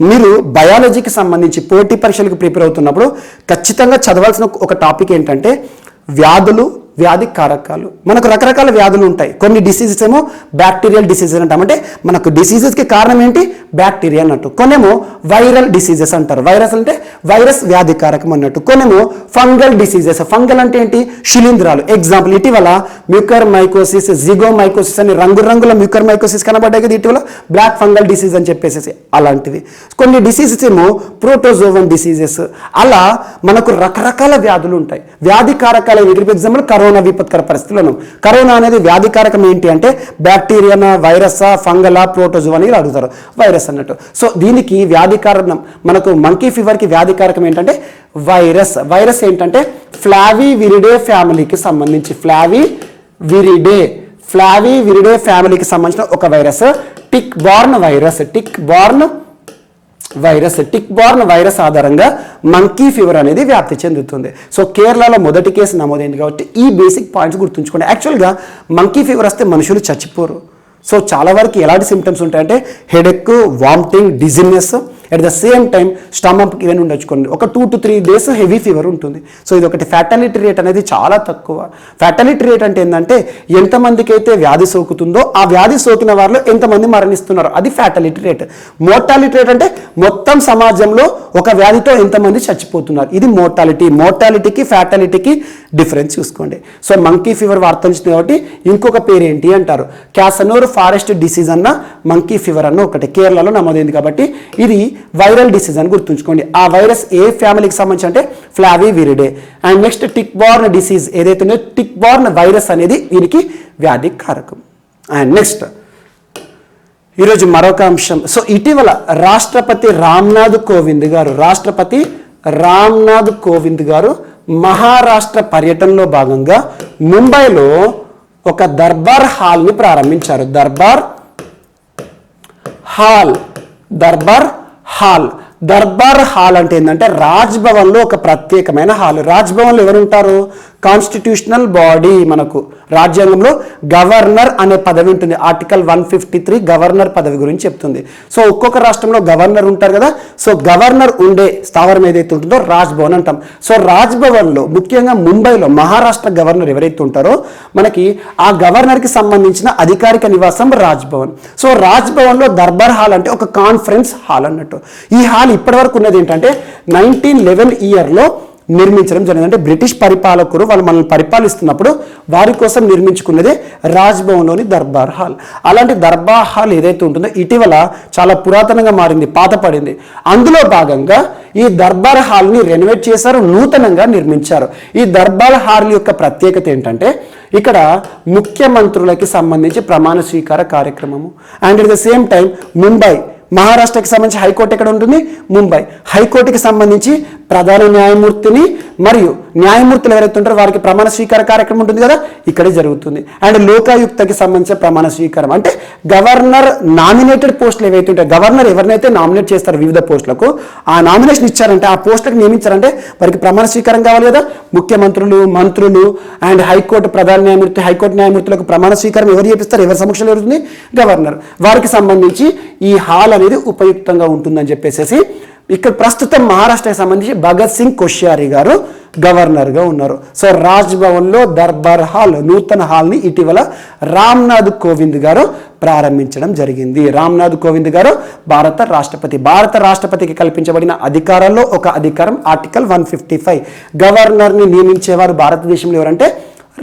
మీరు బయాలజీకి సంబంధించి పోటీ పరీక్షలకు ప్రిపేర్ అవుతున్నప్పుడు ఖచ్చితంగా చదవాల్సిన ఒక టాపిక్ ఏంటంటే వ్యాధులు, వ్యాధి కారకాలు. మనకు రకరకాల వ్యాధులు ఉంటాయి. కొన్ని డిసీజెస్ ఏమో బ్యాక్టీరియల్ డిసీజెస్ అంటాం, అంటే మనకు డిసీజెస్కి కారణం ఏంటి, బ్యాక్టీరియా అన్నట్టు. కొన్నేమో వైరల్ డిసీజెస్ అంటారు, వైరస్ అంటే వైరస్ వ్యాధి కారకం అన్నట్టు. కొన్నేమో ఫంగల్ డిసీజెస్, ఫంగల్ అంటే ఏంటి, శిలీంధ్రాలు. ఎగ్జాంపుల్ ఇటీవల మ్యూకర్ మైకోసిస్, జిగోమైకోసిస్ అని రంగురంగుల మ్యూకర్ మైకోసిస్ కనబడ్డాయి కదా ఇటీవల, బ్లాక్ ఫంగల్ డిసీజ్ అని చెప్పేసి అలాంటివి. కొన్ని డిసీజెస్ ఏమో ప్రోటోజోవన్ డిసీజెస్. అలా మనకు రకరకాల వ్యాధులు ఉంటాయి. వ్యాధి కారకాల ఎగ్జాంపుల్ కరోనా విపత్కర పరిస్థితులను. కరోనా అనేది వ్యాధి కారకం ఏంటి అంటే బ్యాక్టీరియానా, వైరసా, ఫంగలా, ప్రోటోజోవా అని అడుగుతారు, వైరస్ అన్నట్టు. సో దీనికి వ్యాధి కారణం మనకు మంకీ ఫీవర్కి వ్యాధి కారకం ఏంటంటే వైరస్ ఏంటంటే ఫ్లావివిరిడే ఫ్యామిలీకి సంబంధించి ఫ్లావివిరిడే ఫ్యామిలీకి సంబంధించిన ఒక వైరస్ టిక్ బార్న్ వైరస్ ఆధారంగా మంకీ ఫీవర్ అనేది వ్యాప్తి చెందుతుంది. సో కేరళలో మొదటి కేసు నమోదైంది కాబట్టి ఈ బేసిక్ పాయింట్స్ గుర్తుంచుకోండి. యాక్చువల్గా మంకీ ఫీవర్ వస్తే మనుషులు చచ్చిపోరు. సో చాలా వరకు ఎలాంటి సిమ్టమ్స్ ఉంటాయంటే headache, vomiting, dizziness, at the same time stomach ఇవన్నీ ఉండొచ్చుకోండి. ఒక 2 to 3 days హెవీ ఫీవర్ ఉంటుంది. సో ఇది ఒకటి. ఫ్యాటాలిటీ రేట్ అనేది చాలా తక్కువ. ఫ్యాటాలిటీ రేట్ అంటే ఏంటంటే ఎంతమందికి అయితే వ్యాధి సోకుతుందో ఆ వ్యాధి సోకిన వారిలో ఎంతమంది మరణిస్తున్నారు, అది ఫ్యాటాలిటీ రేట్. మోర్టాలిటీ రేట్ అంటే మొత్తం సమాజంలో ఒక వ్యాధితో ఎంతమంది చచ్చిపోతున్నారు, ఇది మోర్టాలిటీకి ఫ్యాటాలిటీకి డిఫరెన్స్ చూసుకోండి. సో మంకీ ఫీవర్ వార్త వచ్చింది కాబట్టి ఇంకొక పేరు ఏంటి అంటారు, క్యాసనూర్ ఫారెస్ట్ డిసీజ్ అన్న మంకీ ఫీవర్ అన్న ఒకటి కేరళలో నమోదైంది కాబట్టి ఇది వైరల్ డిసీజ్ అని గుర్తుంచుకోండి. ఆ వైరస్ ఏ ఫ్యామిలీకి సంబంధించి అంటే flaviviridae. And next tick borne disease ఏదైతే ఉందో టిక్ బార్న్ వైరస్ అనేది దీనికి వ్యాధి కారకం. అండ్ నెక్స్ట్ ఈరోజు మరొక అంశం. సో ఇటీవల రాష్ట్రపతి రామ్నాథ్ కోవింద్ గారు మహారాష్ట్ర పర్యటనలో భాగంగా ముంబైలో ఒక దర్బార్ హాల్ని ప్రారంభించారు. దర్బార్ హాల్ అంటే ఏంటంటే రాజ్భవన్లో ఒక ప్రత్యేకమైన హాల్. రాజ్భవన్లో ఎవరు ఉంటారు, కాన్స్టిట్యూషనల్ బాడీ, మనకు రాజ్యాంగంలో గవర్నర్ అనే పదవి ఉంటుంది. ఆర్టికల్ 153 గవర్నర్ పదవి గురించి చెప్తుంది. సో ఒక్కొక్క రాష్ట్రంలో గవర్నర్ ఉంటారు కదా, సో గవర్నర్ ఉండే స్థావరం ఏదైతే ఉంటుందో రాజ్భవన్ అంటాం. సో రాజ్భవన్లో ముఖ్యంగా ముంబైలో మహారాష్ట్ర గవర్నర్ ఎవరైతే ఉంటారో మనకి ఆ గవర్నర్కి సంబంధించిన అధికారిక నివాసం రాజ్భవన్. సో రాజ్భవన్లో దర్బార్ హాల్ అంటే ఒక కాన్ఫరెన్స్ హాల్ అన్నట్టు. ఈ హాల్ ఇప్పటివరకు ఉన్నది ఏంటంటే 1911 ఇయర్లో నిర్మించడం జరిగింది. అంటే బ్రిటిష్ పరిపాలకులు వాళ్ళు మనల్ని పరిపాలిస్తున్నప్పుడు వారి కోసం నిర్మించుకున్నదే రాజ్భవన్లోని దర్బార్ హాల్. అలాంటి దర్బార్ హాల్ ఏదైతే ఉంటుందో ఇటీవల చాలా పురాతనంగా మారింది, పాతపడింది. అందులో భాగంగా ఈ దర్బార్ హాల్ని రెనోవేట్ చేశారు, నూతనంగా నిర్మించారు. ఈ దర్బార్ హాల్ యొక్క ప్రత్యేకత ఏంటంటే ఇక్కడ ముఖ్యమంత్రులకి సంబంధించి ప్రమాణ స్వీకార కార్యక్రమము. And at the same time Mumbai మహారాష్ట్రకి సంబంధించి హైకోర్టు ఎక్కడ ఉంటుంది, ముంబై. హైకోర్టుకి సంబంధించి ప్రధాన న్యాయమూర్తిని మరియు న్యాయమూర్తులు ఎవరైతే ఉంటారో వారికి ప్రమాణ స్వీకార కార్యక్రమం ఉంటుంది కదా, ఇక్కడే జరుగుతుంది. అండ్ లోకాయుక్తకి సంబంధించిన ప్రమాణ స్వీకారం అంటే గవర్నర్ నామినేటెడ్ పోస్టులు ఏవైతే ఉంటాయో, గవర్నర్ ఎవరినైతే నామినేట్ చేస్తారో వివిధ పోస్టులకు, ఆ నామినేషన్ ఇచ్చారంటే ఆ పోస్టులకు నియమించారంటే వారికి ప్రమాణ స్వీకారం కావాలి కదా. ముఖ్యమంత్రులు, మంత్రులు అండ్ హైకోర్టు ప్రధాన న్యాయమూర్తి, హైకోర్టు న్యాయమూర్తులకు ప్రమాణ స్వీకారం ఎవరు చేపిస్తారు, ఎవరి సమక్షంలో జరుగుతుంది, గవర్నర్. వారికి సంబంధించి ఈ హాల్ అనేది ఉపయుక్తంగా ఉంటుందని చెప్పేసి ఇక్కడ ప్రస్తుతం మహారాష్ట్రకి సంబంధించి భగత్ సింగ్ కోశ్యారి గారు గవర్నర్గా ఉన్నారు. సో రాజ్ భవన్లో దర్బార్ హాల్, నూతన హాల్ని ఇటీవల రామ్నాథ్ కోవింద్ గారు ప్రారంభించడం జరిగింది. రామ్నాథ్ కోవింద్ గారు భారత రాష్ట్రపతి. భారత రాష్ట్రపతికి కల్పించబడిన అధికారాల్లో ఒక అధికారం ఆర్టికల్ 155. గవర్నర్ని నియమించేవారు భారతదేశంలో ఎవరంటే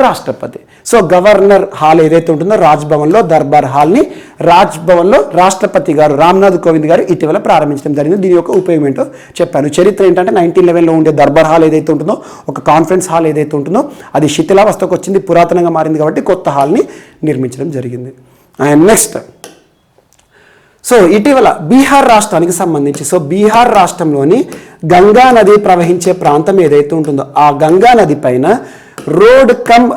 రాష్ట్రపతి. సో గవర్నర్ హాల్ ఏదైతే ఉంటుందో రాజ్భవన్లో, దర్బార్ హాల్ని రాజ్భవన్లో రాష్ట్రపతి గారు రామ్నాథ్ కోవింద్ గారు ఇటీవల ప్రారంభించడం జరిగింది. దీని యొక్క ఉపయోగం ఏంటో చెప్పాను. చరిత్ర ఏంటంటే 1911లో ఉండే దర్బార్ హాల్ ఏదైతే ఉంటుందో, ఒక కాన్ఫరెన్స్ హాల్ ఏదైతే ఉంటుందో అది శిథిలావస్థకు వచ్చింది, పురాతనంగా మారింది కాబట్టి కొత్త హాల్ని నిర్మించడం జరిగింది. అండ్ నెక్స్ట్, సో ఇటీవల బీహార్ రాష్ట్రానికి సంబంధించి, సో బీహార్ రాష్ట్రంలోని గంగా నది ప్రవహించే ప్రాంతం ఏదైతే ఉంటుందో ఆ గంగా నది పైన రోడ్ కమ్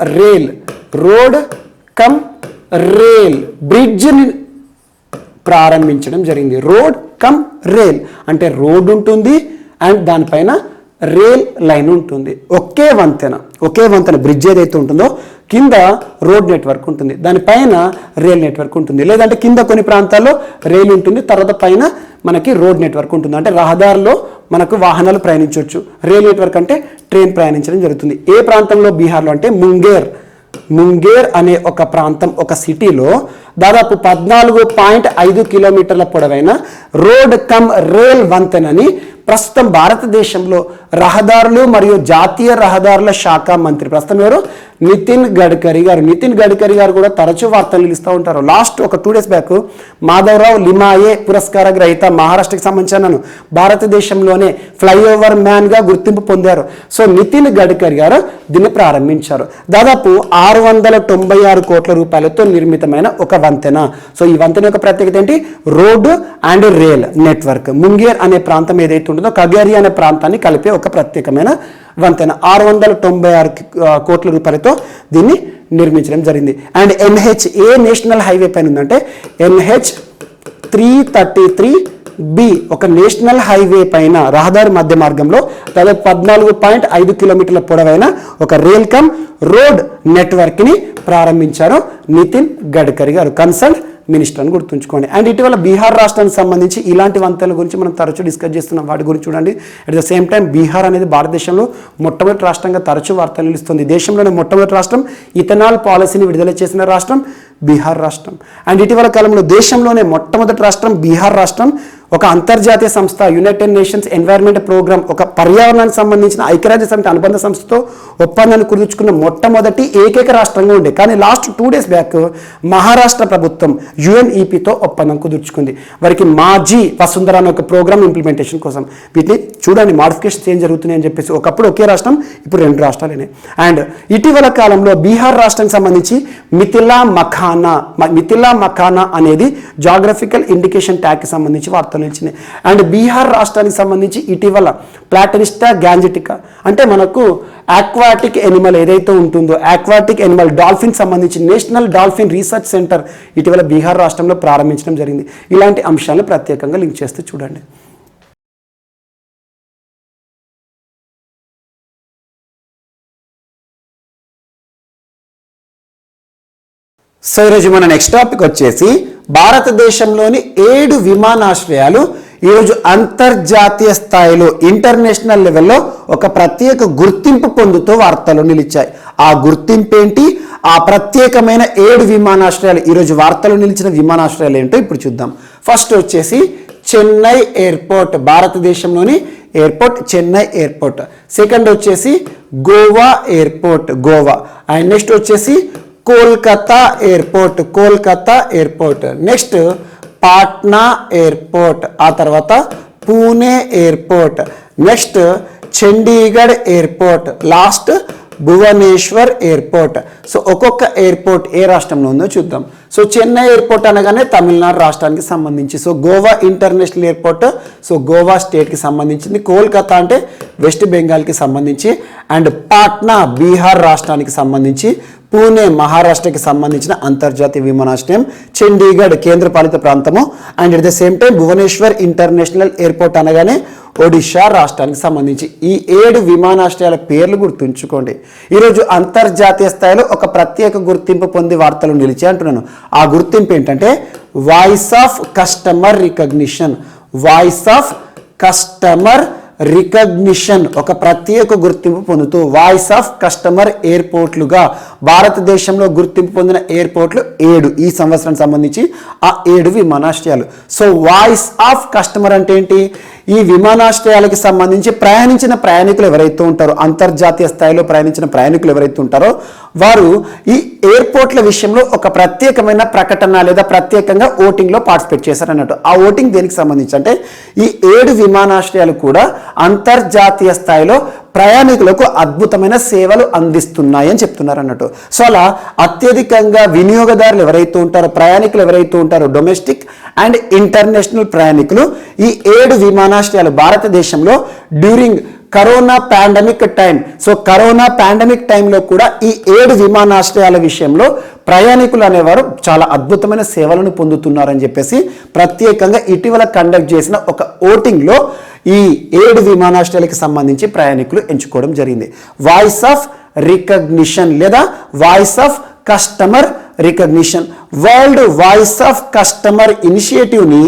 రేల్ బ్రిడ్జ్ని ప్రారంభించడం జరిగింది. రోడ్ కమ్ రేల్ అంటే రోడ్ ఉంటుంది అండ్ దానిపైన రేల్ లైన్ ఉంటుంది. ఒకే వంతెన బ్రిడ్జ్ ఏదైతే ఉంటుందో కింద రోడ్ నెట్వర్క్ ఉంటుంది, దానిపైన రైల్ నెట్వర్క్ ఉంటుంది. లేదంటే కింద కొన్ని ప్రాంతాల్లో రైల్ ఉంటుంది, తర్వాత పైన మనకి రోడ్ నెట్వర్క్ ఉంటుంది. అంటే రహదారిలో మనకు వాహనాలు ప్రయాణించవచ్చు. రైల్ నెట్వర్క్ అంటే ట్రైన్ ప్రయాణించడం జరుగుతుంది. ఏ ప్రాంతంలో బీహార్లో అంటే ముంగేర్ అనే ఒక ప్రాంతం, ఒక సిటీలో దాదాపు 14.5 కిలోమీటర్ల పొడవైన రోడ్ కమ్ రైల్ వంతెనని ప్రస్తుతం భారతదేశంలో రహదారులు మరియు జాతీయ రహదారుల శాఖ మంత్రి ప్రస్తుతం ఎవరు, నితిన్ గడ్కరీ గారు కూడా తరచూ వార్తలు నిలుస్తూ ఉంటారు. లాస్ట్ ఒక 2 days బ్యాక్ మాధవరావు లిమాయే పురస్కార గ్రహీత, మహారాష్ట్రకి సంబంధించిన భారతదేశంలోనే ఫ్లైఓవర్ మ్యాన్ గా గుర్తింపు పొందారు. సో నితిన్ గడ్కరీ గారు దీన్ని ప్రారంభించారు. దాదాపు 696 కోట్ల రూపాయలతో నిర్మితమైన ఒక వంతెన. సో ఈ వంతెన యొక్క ప్రత్యేకత ఏంటి, road and rail network. Munger అనే ప్రాంతం ఏదైతే ఉంటుందో కగేరి అనే ప్రాంతాన్ని కలిపే ఒక ప్రత్యేకమైన వంతెన. 696 కోట్ల రూపాయలతో దీన్ని నిర్మించడం జరిగింది. అండ్ NH నేషనల్ హైవే పైన ఉందంటే NH 333B ఒక నేషనల్ హైవే పైన రహదారి మధ్య మార్గంలో దాదాపు 14.5 కిలోమీటర్ల పొడవైన ఒక రైల్ కమ్ రోడ్ నెట్వర్క్ని ప్రారంభించారు నితిన్ గడ్కరీ గారు, కన్సర్న్ మినిస్టర్ అని గుర్తుంచుకోండి. అండ్ ఇటీవల బీహార్ రాష్ట్రానికి సంబంధించి ఇలాంటి వంతెనల గురించి మనం తరచూ డిస్కస్ చేస్తున్నాం, వాటి గురించి చూడండి. At the same time Bihar అనేది భారతదేశంలో మొట్టమొదటి రాష్ట్రంగా తరచూ వార్తలు నిలుస్తుంది. దేశంలోనే మొట్టమొదటి రాష్ట్రం, ఇథనాల్ పాలసీని విడుదల చేసిన రాష్ట్రం బీహార్ రాష్ట్రం. అండ్ ఇటీవల కాలంలో దేశంలోనే మొట్టమొదటి రాష్ట్రం బీహార్ రాష్ట్రం ఒక అంతర్జాతీయ సంస్థ యునైటెడ్ నేషన్స్ ఎన్వైర్న్మెంట్ ప్రోగ్రామ్, ఒక పర్యావరణానికి సంబంధించిన ఐక్యరాజ్య సమితి అనుబంధ సంస్థతో ఒప్పందాన్ని కుదుర్చుకున్న మొట్టమొదటి ఏకైక రాష్ట్రంగా ఉండే. కానీ లాస్ట్ 2 days బ్యాక్ మహారాష్ట్ర ప్రభుత్వం UNEPతో ఒప్పందం కుదుర్చుకుంది. వారికి మాజీ వసుంధర అనే ఒక ప్రోగ్రామ్ ఇంప్లిమెంటేషన్ కోసం. వీటిని చూడండి మోడిఫికేషన్స్ ఏం జరుగుతున్నాయి అని చెప్పేసి. ఒకప్పుడు ఒకే రాష్ట్రం, ఇప్పుడు 2 రాష్ట్రాలనే. అండ్ ఇటీవల కాలంలో బీహార్ రాష్ట్రానికి సంబంధించి మిథిలా మఖానా అనేది జాగ్రఫికల్ ఇండికేషన్ ట్యాగ్కి సంబంధించి వార్తలు నిలిచినాయి. అండ్ బీహార్ రాష్ట్రానికి సంబంధించి ఇటీవల ప్లాటనిస్టా గ్యాంజెటికా అంటే మనకు ఆక్వాటిక్ ఎనిమల్ ఏదైతే ఉంటుందో, ఆక్వాటిక్ ఎనిమల్ డాల్ఫిన్ సంబంధించి నేషనల్ డాల్ఫిన్ రీసెర్చ్ సెంటర్ ఇటీవల బీహార్ రాష్ట్రంలో ప్రారంభించడం జరిగింది. ఇలాంటి అంశాలను ప్రత్యేకంగా లింక్ చేస్తూ చూడండి. సో ఈరోజు మన నెక్స్ట్ టాపిక్ వచ్చేసి భారతదేశంలోని 7 విమానాశ్రయాలు ఈరోజు అంతర్జాతీయ స్థాయిలో ఇంటర్నేషనల్ లెవెల్లో ఒక ప్రత్యేక గుర్తింపు పొందుతూ వార్తలు నిలిచాయి. ఆ గుర్తింపు ఏంటి, ఆ ప్రత్యేకమైన 7 విమానాశ్రయాలు, ఈరోజు వార్తలు నిలిచిన విమానాశ్రయాలు ఏంటో ఇప్పుడు చూద్దాం. ఫస్ట్ వచ్చేసి చెన్నై ఎయిర్పోర్ట్, భారతదేశంలోని ఎయిర్పోర్ట్ చెన్నై ఎయిర్పోర్ట్. సెకండ్ వచ్చేసి Goa airport, Goa. And next వచ్చేసి Kolkata airport. Next Patna airport, ఆ తర్వాత Pune airport, next Chandigarh airport, last Bhubaneswar airport. So ఒక్కొక్క ఎయిర్పోర్ట్ ఏ రాష్ట్రంలో ఉందో చూద్దాం. సో చెన్నై ఎయిర్పోర్ట్ అనగానే తమిళనాడు రాష్ట్రానికి సంబంధించి. So Goa international airport so Goa స్టేట్కి సంబంధించింది. కోల్కతా అంటే వెస్ట్ బెంగాల్కి సంబంధించి. అండ్ పాట్నా బీహార్ రాష్ట్రానికి సంబంధించి. పూణే మహారాష్ట్రకి సంబంధించిన అంతర్జాతీయ విమానాశ్రయం. చండీగఢ్ కేంద్రపాలిత ప్రాంతము. And at the same time Bhubaneswar international airport అనగానే ఒడిషా రాష్ట్రానికి సంబంధించి. ఈ 7 విమానాశ్రయాల పేర్లు గుర్తుంచుకోండి. ఈరోజు అంతర్జాతీయ స్థాయిలో ఒక ప్రత్యేక గుర్తింపు పొంది వార్తలు నిలిచి అంటున్నాను. ఆ గుర్తింపు ఏంటంటే voice of customer recognition. Voice of customer recognition ఒక ప్రత్యేక గుర్తింపు పొందుతూ వాయిస్ ఆఫ్ కస్టమర్ ఎయిర్పోర్ట్లుగా భారతదేశంలో గుర్తింపు పొందిన ఎయిర్పోర్ట్లు 7 ఈ సంవత్సరానికి సంబంధించి ఆ 7 విమానాశ్రయాలు. సో వాయిస్ ఆఫ్ కస్టమర్ అంటే ఏంటి? ఈ విమానాశ్రయాలకి సంబంధించి ప్రయాణించిన ప్రయాణికులు ఎవరైతే ఉంటారో, అంతర్జాతీయ స్థాయిలో ప్రయాణించిన ప్రయాణికులు ఎవరైతే ఉంటారో వారు ఈ ఎయిర్పోర్ట్ల విషయంలో ఒక ప్రత్యేకమైన ప్రకటన లేదా ప్రత్యేకంగా ఓటింగ్లో పార్టిసిపేట్ చేశారన్నట్టు. ఆ ఓటింగ్ దేనికి సంబంధించి అంటే ఈ 7 విమానాశ్రయాలు కూడా అంతర్జాతీయ స్థాయిలో ప్రయాణికులకు అద్భుతమైన సేవలు అందిస్తున్నాయని చెప్తున్నారు అన్నట్టు. సో అలా అత్యధికంగా వినియోగదారులు ఎవరైతే ఉంటారో, ప్రయాణికులు ఎవరైతే ఉంటారో, డొమెస్టిక్ అండ్ ఇంటర్నేషనల్ ప్రయాణికులు ఈ 7 విమానాశ్రయాలు భారతదేశంలో during corona pandemic time. So corona pandemic టైంలో కూడా ఈ 7 విమానాశ్రయాల విషయంలో ప్రయాణికులు అనేవారు చాలా అద్భుతమైన సేవలను పొందుతున్నారని చెప్పేసి ప్రత్యేకంగా ఇటీవల కండక్ట్ చేసిన ఒక ఓటింగ్లో ఈ 7 విమానాశ్రయాలకు సంబంధించి ప్రయాణికులు ఎంచుకోవడం జరిగింది. వాయిస్ ఆఫ్ రికగ్నిషన్ లేదా voice of customer recognition. World voice of customer ఇనిషియేటివ్ని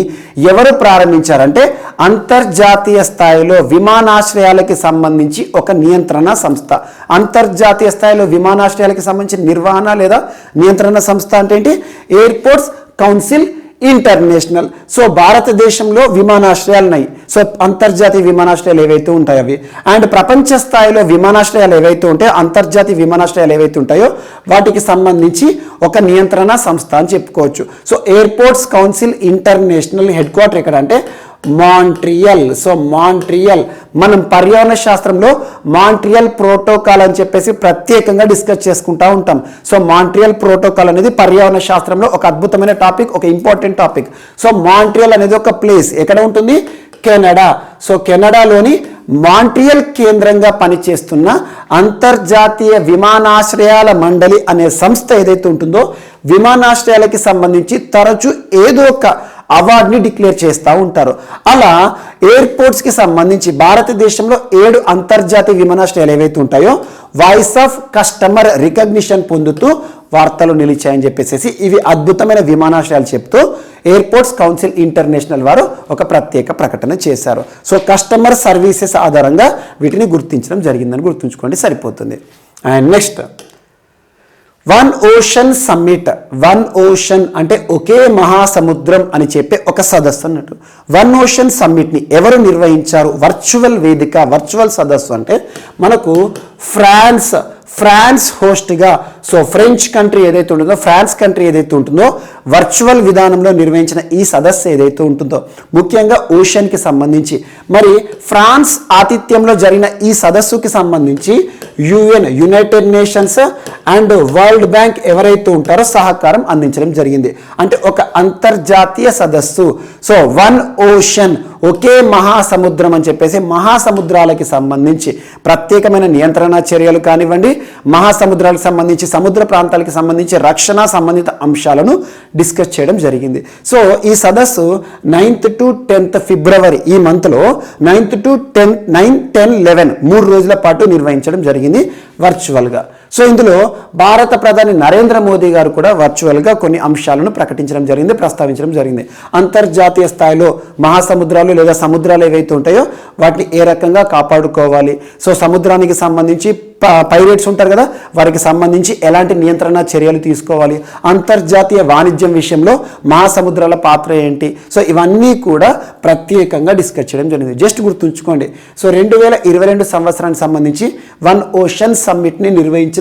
ఎవరు ప్రారంభించారంటే అంతర్జాతీయ స్థాయిలో విమానాశ్రయాలకి సంబంధించి ఒక నియంత్రణ సంస్థ. అంతర్జాతీయ స్థాయిలో విమానాశ్రయాలకి సంబంధించిన నిర్వహణ లేదా నియంత్రణ సంస్థ అంటే ఏంటి? Airports council international. సో భారతదేశంలో విమానాశ్రయాలు ఉన్నాయి. సో అంతర్జాతీయ విమానాశ్రయాలు ఏవైతే ఉంటాయో అవి. అండ్ ప్రపంచ స్థాయిలో విమానాశ్రయాలు ఏవైతే ఉంటాయో, అంతర్జాతీయ విమానాశ్రయాలు ఏవైతే ఉంటాయో వాటికి సంబంధించి ఒక నియంత్రణ సంస్థ అని చెప్పుకోవచ్చు. So airports council international head quarter ఎక్కడ అంటే మాంట్రియల్. సో మాంట్రియల్ మనం పర్యావరణ శాస్త్రంలో మాంట్రియల్ ప్రోటోకాల్ అని చెప్పేసి ప్రత్యేకంగా డిస్కస్ చేసుకుంటూ ఉంటాం. సో మాంట్రియల్ ప్రోటోకాల్ అనేది పర్యావరణ శాస్త్రంలో ఒక అద్భుతమైన టాపిక్, ఒక ఇంపార్టెంట్ టాపిక్. సో మాంట్రియల్ అనేది ఒక ప్లేస్ ఎక్కడ ఉంటుంది? కెనడా. సో కెనడాలోని మాంట్రియల్ కేంద్రంగా పనిచేస్తున్న అంతర్జాతీయ విమానాశ్రయాల మండలి అనే సంస్థ ఏదైతే ఉంటుందో విమానాశ్రయాలకి సంబంధించి తరచూ ఏదో ఒక అవార్డుని డిక్లేర్ చేస్తూ ఉంటారు. అలా ఎయిర్పోర్ట్స్కి సంబంధించి భారతదేశంలో 7 అంతర్జాతీయ విమానాశ్రయాలు ఏవైతే ఉంటాయో వాయిస్ ఆఫ్ కస్టమర్ రికగ్నిషన్ పొందుతూ వార్తలు నిలిచాయని చెప్పేసి ఇవి అద్భుతమైన విమానాశ్రయాలు చెప్తూ ఎయిర్పోర్ట్స్ కౌన్సిల్ ఇంటర్నేషనల్ వారు ఒక ప్రత్యేక ప్రకటన చేశారు. సో కస్టమర్ సర్వీసెస్ ఆధారంగా వీటిని గుర్తించడం జరిగిందని గుర్తుంచుకోండి, సరిపోతుంది. And next one ocean summit. One ocean అంటే ఒకే మహాసముద్రం అని చెప్పే ఒక సదస్సు అన్నట్టు. వన్ ఓషన్ సమ్మిట్ని ఎవరు నిర్వహించారు? వర్చువల్ వేదిక, వర్చువల్ సదస్సు అంటే మనకు ఫ్రాన్స్ హోస్ట్గా. సో ఫ్రెంచ్ కంట్రీ ఏదైతే ఉంటుందో, ఫ్రాన్స్ కంట్రీ ఏదైతే ఉంటుందో వర్చువల్ విధానంలో నిర్వహించిన ఈ సదస్సు ఏదైతే ఉంటుందో ముఖ్యంగా ఓషన్కి సంబంధించి మరి ఫ్రాన్స్ ఆతిథ్యంలో జరిగిన ఈ సదస్సుకి సంబంధించి United nations and world bank ఎవరైతే ఉంటారో సహకారం అందించడం జరిగింది. అంటే ఒక అంతర్జాతీయ సదస్సు. సో వన్ ఓషన్ ఒకే మహాసముద్రం అని చెప్పేసి మహాసముద్రాలకి సంబంధించి ప్రత్యేకమైన నియంత్రణ చర్యలు కానివ్వండి, మహాసముద్రాలకు సంబంధించి సముద్ర ప్రాంతాలకు సంబంధించి రక్షణ సంబంధిత అంశాలను డిస్కస్ చేయడం జరిగింది. సో ఈ సదస్సు 9th to 10th ఫిబ్రవరి ఈ మంత్లో 9th to 10th 9, 10, 11 3 రోజుల పాటు నిర్వహించడం జరిగింది వర్చువల్గా. సో ఇందులో భారత ప్రధాని నరేంద్ర మోదీ గారు కూడా వర్చువల్గా కొన్ని అంశాలను ప్రకటించడం జరిగింది, ప్రస్తావించడం జరిగింది. అంతర్జాతీయ స్థాయిలో మహాసముద్రాలు లేదా సముద్రాలు ఏవైతే ఉంటాయో వాటిని ఏ రకంగా కాపాడుకోవాలి, సో సముద్రానికి సంబంధించి పైరేట్స్ ఉంటారు కదా వారికి సంబంధించి ఎలాంటి నియంత్రణ చర్యలు తీసుకోవాలి, అంతర్జాతీయ వాణిజ్యం విషయంలో మహాసముద్రాల పాత్ర ఏంటి, సో ఇవన్నీ కూడా ప్రత్యేకంగా డిస్కస్ చేయడం జరిగింది. జస్ట్ గుర్తుంచుకోండి. సో 2022 సంవత్సరానికి సంబంధించి వన్ ఓషన్ సమ్మిట్ని నిర్వహించిన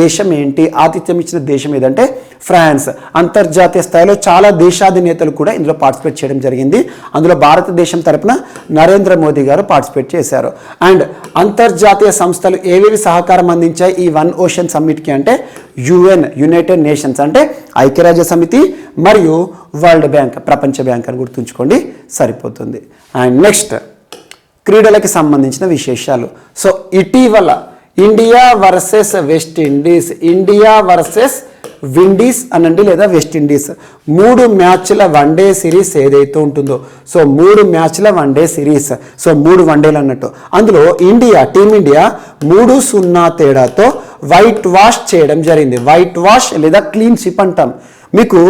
దేశం ఏంటి, ఆతిథ్యం ఇచ్చిన దేశం ఏదంటే ఫ్రాన్స్. అంతర్జాతీయ స్థాయిలో చాలా దేశాధినేతలు కూడా ఇందులో పార్టిసిపేట్ చేయడం జరిగింది. అందులో భారతదేశం తరపున నరేంద్ర మోదీ గారు పార్టిసిపేట్ చేశారు. అండ్ అంతర్జాతీయ సంస్థలు ఏవేవి సహకారం అందించాయి ఈ వన్ ఓషన్ సమ్మిట్కి అంటే యుఎన్, యునైటెడ్ నేషన్స్ అంటే ఐక్యరాజ్య సమితి, మరియు వరల్డ్ బ్యాంక్, ప్రపంచ బ్యాంక్ అని గుర్తుంచుకోండి సరిపోతుంది. అండ్ నెక్స్ట్ క్రీడలకి సంబంధించిన విశేషాలు. సో ఇటీవల India versus west Indies, India versus Windies అనండి లేదా వెస్ట్ ఇండీస్ 3 మ్యాచ్ల వన్డే సిరీస్ ఏదైతే ఉంటుందో, సో 3 మ్యాచ్ల వన్డే సిరీస్, సో 3 వన్డేలు అన్నట్టు. అందులో టీమిండియా 3-0 తేడాతో వైట్ వాష్ చేయడం జరిగింది. వైట్ వాష్ లేదా క్లీన్ స్వీప్ అంటాం. మీకు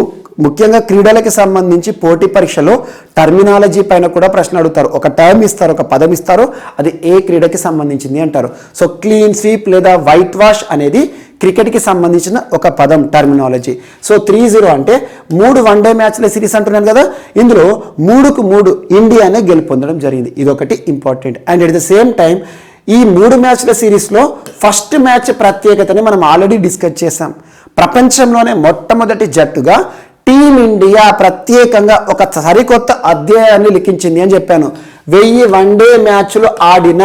ముఖ్యంగా క్రీడలకి సంబంధించి పోటీ పరీక్షలో టర్మినాలజీ పైన కూడా ప్రశ్న అడుగుతారు. ఒక టర్మ్ ఇస్తారు, ఒక పదం ఇస్తారు, అది ఏ క్రీడకి సంబంధించింది అంటారు. సో క్లీన్ స్వీప్ లేదా వైట్ వాష్ అనేది క్రికెట్కి సంబంధించిన ఒక పదం, టర్మినాలజీ. సో 3-0 అంటే 3 వన్డే మ్యాచ్ల సిరీస్ అంటున్నాను కదా, ఇందులో 3-3 ఇండియానే గెలుపొందడం జరిగింది. ఇదొకటి important. And at the same time ఈ 3 మ్యాచ్ల సిరీస్లో ఫస్ట్ మ్యాచ్ ప్రత్యేకతని మనం ఆల్రెడీ డిస్కస్ చేసాం. ప్రపంచంలోనే మొట్టమొదటి జట్టుగా టీమిండియా ప్రత్యేకంగా ఒక సరికొత్త అధ్యాయాన్ని లిఖించింది అని చెప్పాను. 1000 వన్డే మ్యాచ్లు ఆడిన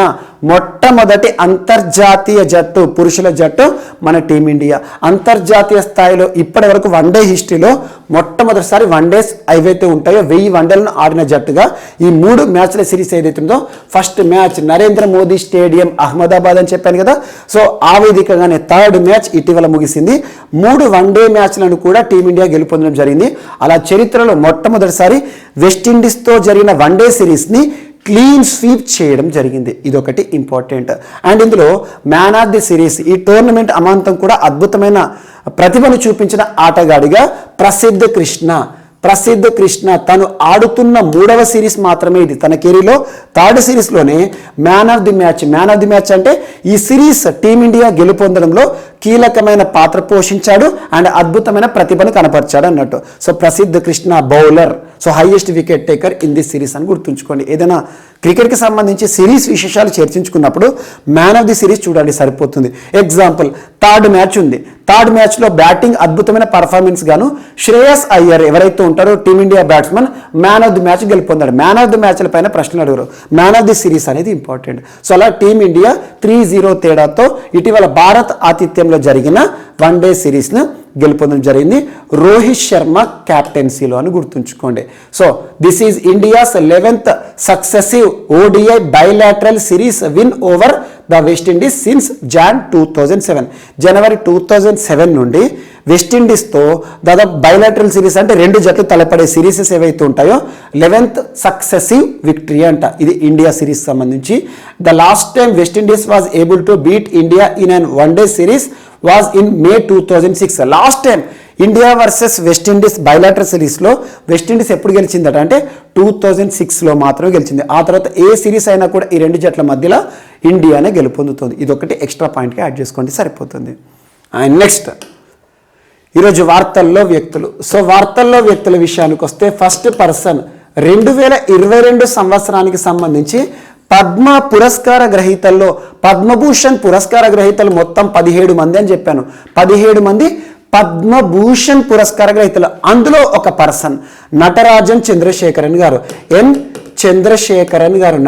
మొట్టమొదటి అంతర్జాతీయ జట్టు, పురుషుల జట్టు మన టీమిండియా. అంతర్జాతీయ స్థాయిలో ఇప్పటి వరకు వన్డే హిస్టరీలో మొట్టమొదటిసారి వన్డేస్ ఏవైతే ఉంటాయో 1000 వన్డేలను ఆడిన జట్టుగా ఈ 3 మ్యాచ్ల సిరీస్ ఏదైతే ఉందో, first match Narendra Modi stadium Ahmedabad అని చెప్పాను కదా. సో ఆ వేదికగానే 3rd మ్యాచ్ ఇటీవల ముగిసింది. 3 వన్డే మ్యాచ్లను కూడా టీమిండియా గెలుపొందడం జరిగింది. అలా చరిత్రలో మొట్టమొదటిసారి వెస్టిండీస్తో జరిగిన వన్డే సిరీస్ని క్లీన్ స్వీప్ చేయడం జరిగింది. ఇదొకటి ఇంపార్టెంట్. అండ్ ఇందులో మ్యాన్ ఆఫ్ ది సిరీస్, ఈ టోర్నమెంట్ అమాంతం కూడా అద్భుతమైన ప్రతిభను చూపించిన ఆటగాడిగా ప్రసిద్ధ కృష్ణ తను ఆడుతున్న 3వ సిరీస్ మాత్రమే ఇది. తన కెరీర్లో 3rd సిరీస్లోనే మ్యాన్ ఆఫ్ ది మ్యాచ్ అంటే ఈ సిరీస్ టీమిండియా గెలుపొందడంలో కీలకమైన పాత్ర పోషించాడు అండ్ అద్భుతమైన ప్రతిభను కనపరిచాడు అన్నట్టు. సో ప్రసిద్ధ Krishna bowler, so highest wicket taker in this series అని గుర్తుంచుకోండి. ఏదైనా క్రికెట్కి సంబంధించి సిరీస్ విశేషాలు చర్చించుకున్నప్పుడు మ్యాన్ ఆఫ్ ది సిరీస్ చూడండి సరిపోతుంది. ఎగ్జాంపుల్ 3rd మ్యాచ్ ఉంది. 3rd మ్యాచ్లో బ్యాటింగ్ అద్భుతమైన పర్ఫార్మెన్స్ గాను శ్రేయస్ అయ్యర్ ఎవరైతే ఉంటారో team India batsmen man of the match గెలుపొందాడు. మ్యాన్ ఆఫ్ ది మ్యాచ్ల పైన ప్రశ్నలు అడుగురు. మ్యాన్ ఆఫ్ ది సిరీస్ అనేది ఇంపార్టెంట్. సో అలా టీమిండియా 3-0 తేడాతో ఇటీవల భారత్ ఆతిథ్యంలో జరిగిన వన్డే సిరీస్ను గెలుపొందడం జరిగింది. రోహిత్ శర్మ క్యాప్టెన్సీలో అని గుర్తుంచుకోండి. So this is India's 11th successive ODI bilateral series win over the West Indies since January 2007 నుండి వెస్టిండీస్తో దాదాపు బైలాటరల్ సిరీస్ అంటే 2 జట్లు తలపడే సిరీసెస్ ఏవైతే ఉంటాయో 11th సక్సెసివ్ విక్టరీ అంట. ఇది ఇండియా సిరీస్ సంబంధించి. The last time West Indies was able to beat India in an one day series was in May 2006. Last time India versus West Indies bilateral సిరీస్లో వెస్టిండీస్ ఎప్పుడు గెలిచిందట అంటే 2006లో మాత్రమే గెలిచింది. ఆ తర్వాత ఏ సిరీస్ అయినా కూడా ఈ 2 జట్ల మధ్యలో ఇండియానే గెలుపొందుతుంది. ఇదొకటి ఎక్స్ట్రా పాయింట్గా యాడ్ చేసుకోండి సరిపోతుంది. అండ్ నెక్స్ట్ ఈరోజు వార్తల్లో వ్యక్తులు. సో వార్తల్లో వ్యక్తుల విషయానికి వస్తే ఫస్ట్ పర్సన్ 2022 సంవత్సరానికి సంబంధించి పద్మ పురస్కార గ్రహీతల్లో పద్మభూషణ్ పురస్కార గ్రహీతలు మొత్తం 17 మంది అని చెప్పాను. 17 మంది పద్మభూషణ్ పురస్కార గ్రహీతలు. అందులో ఒక పర్సన్ నటరాజన్ చంద్రశేఖరన్ గారు,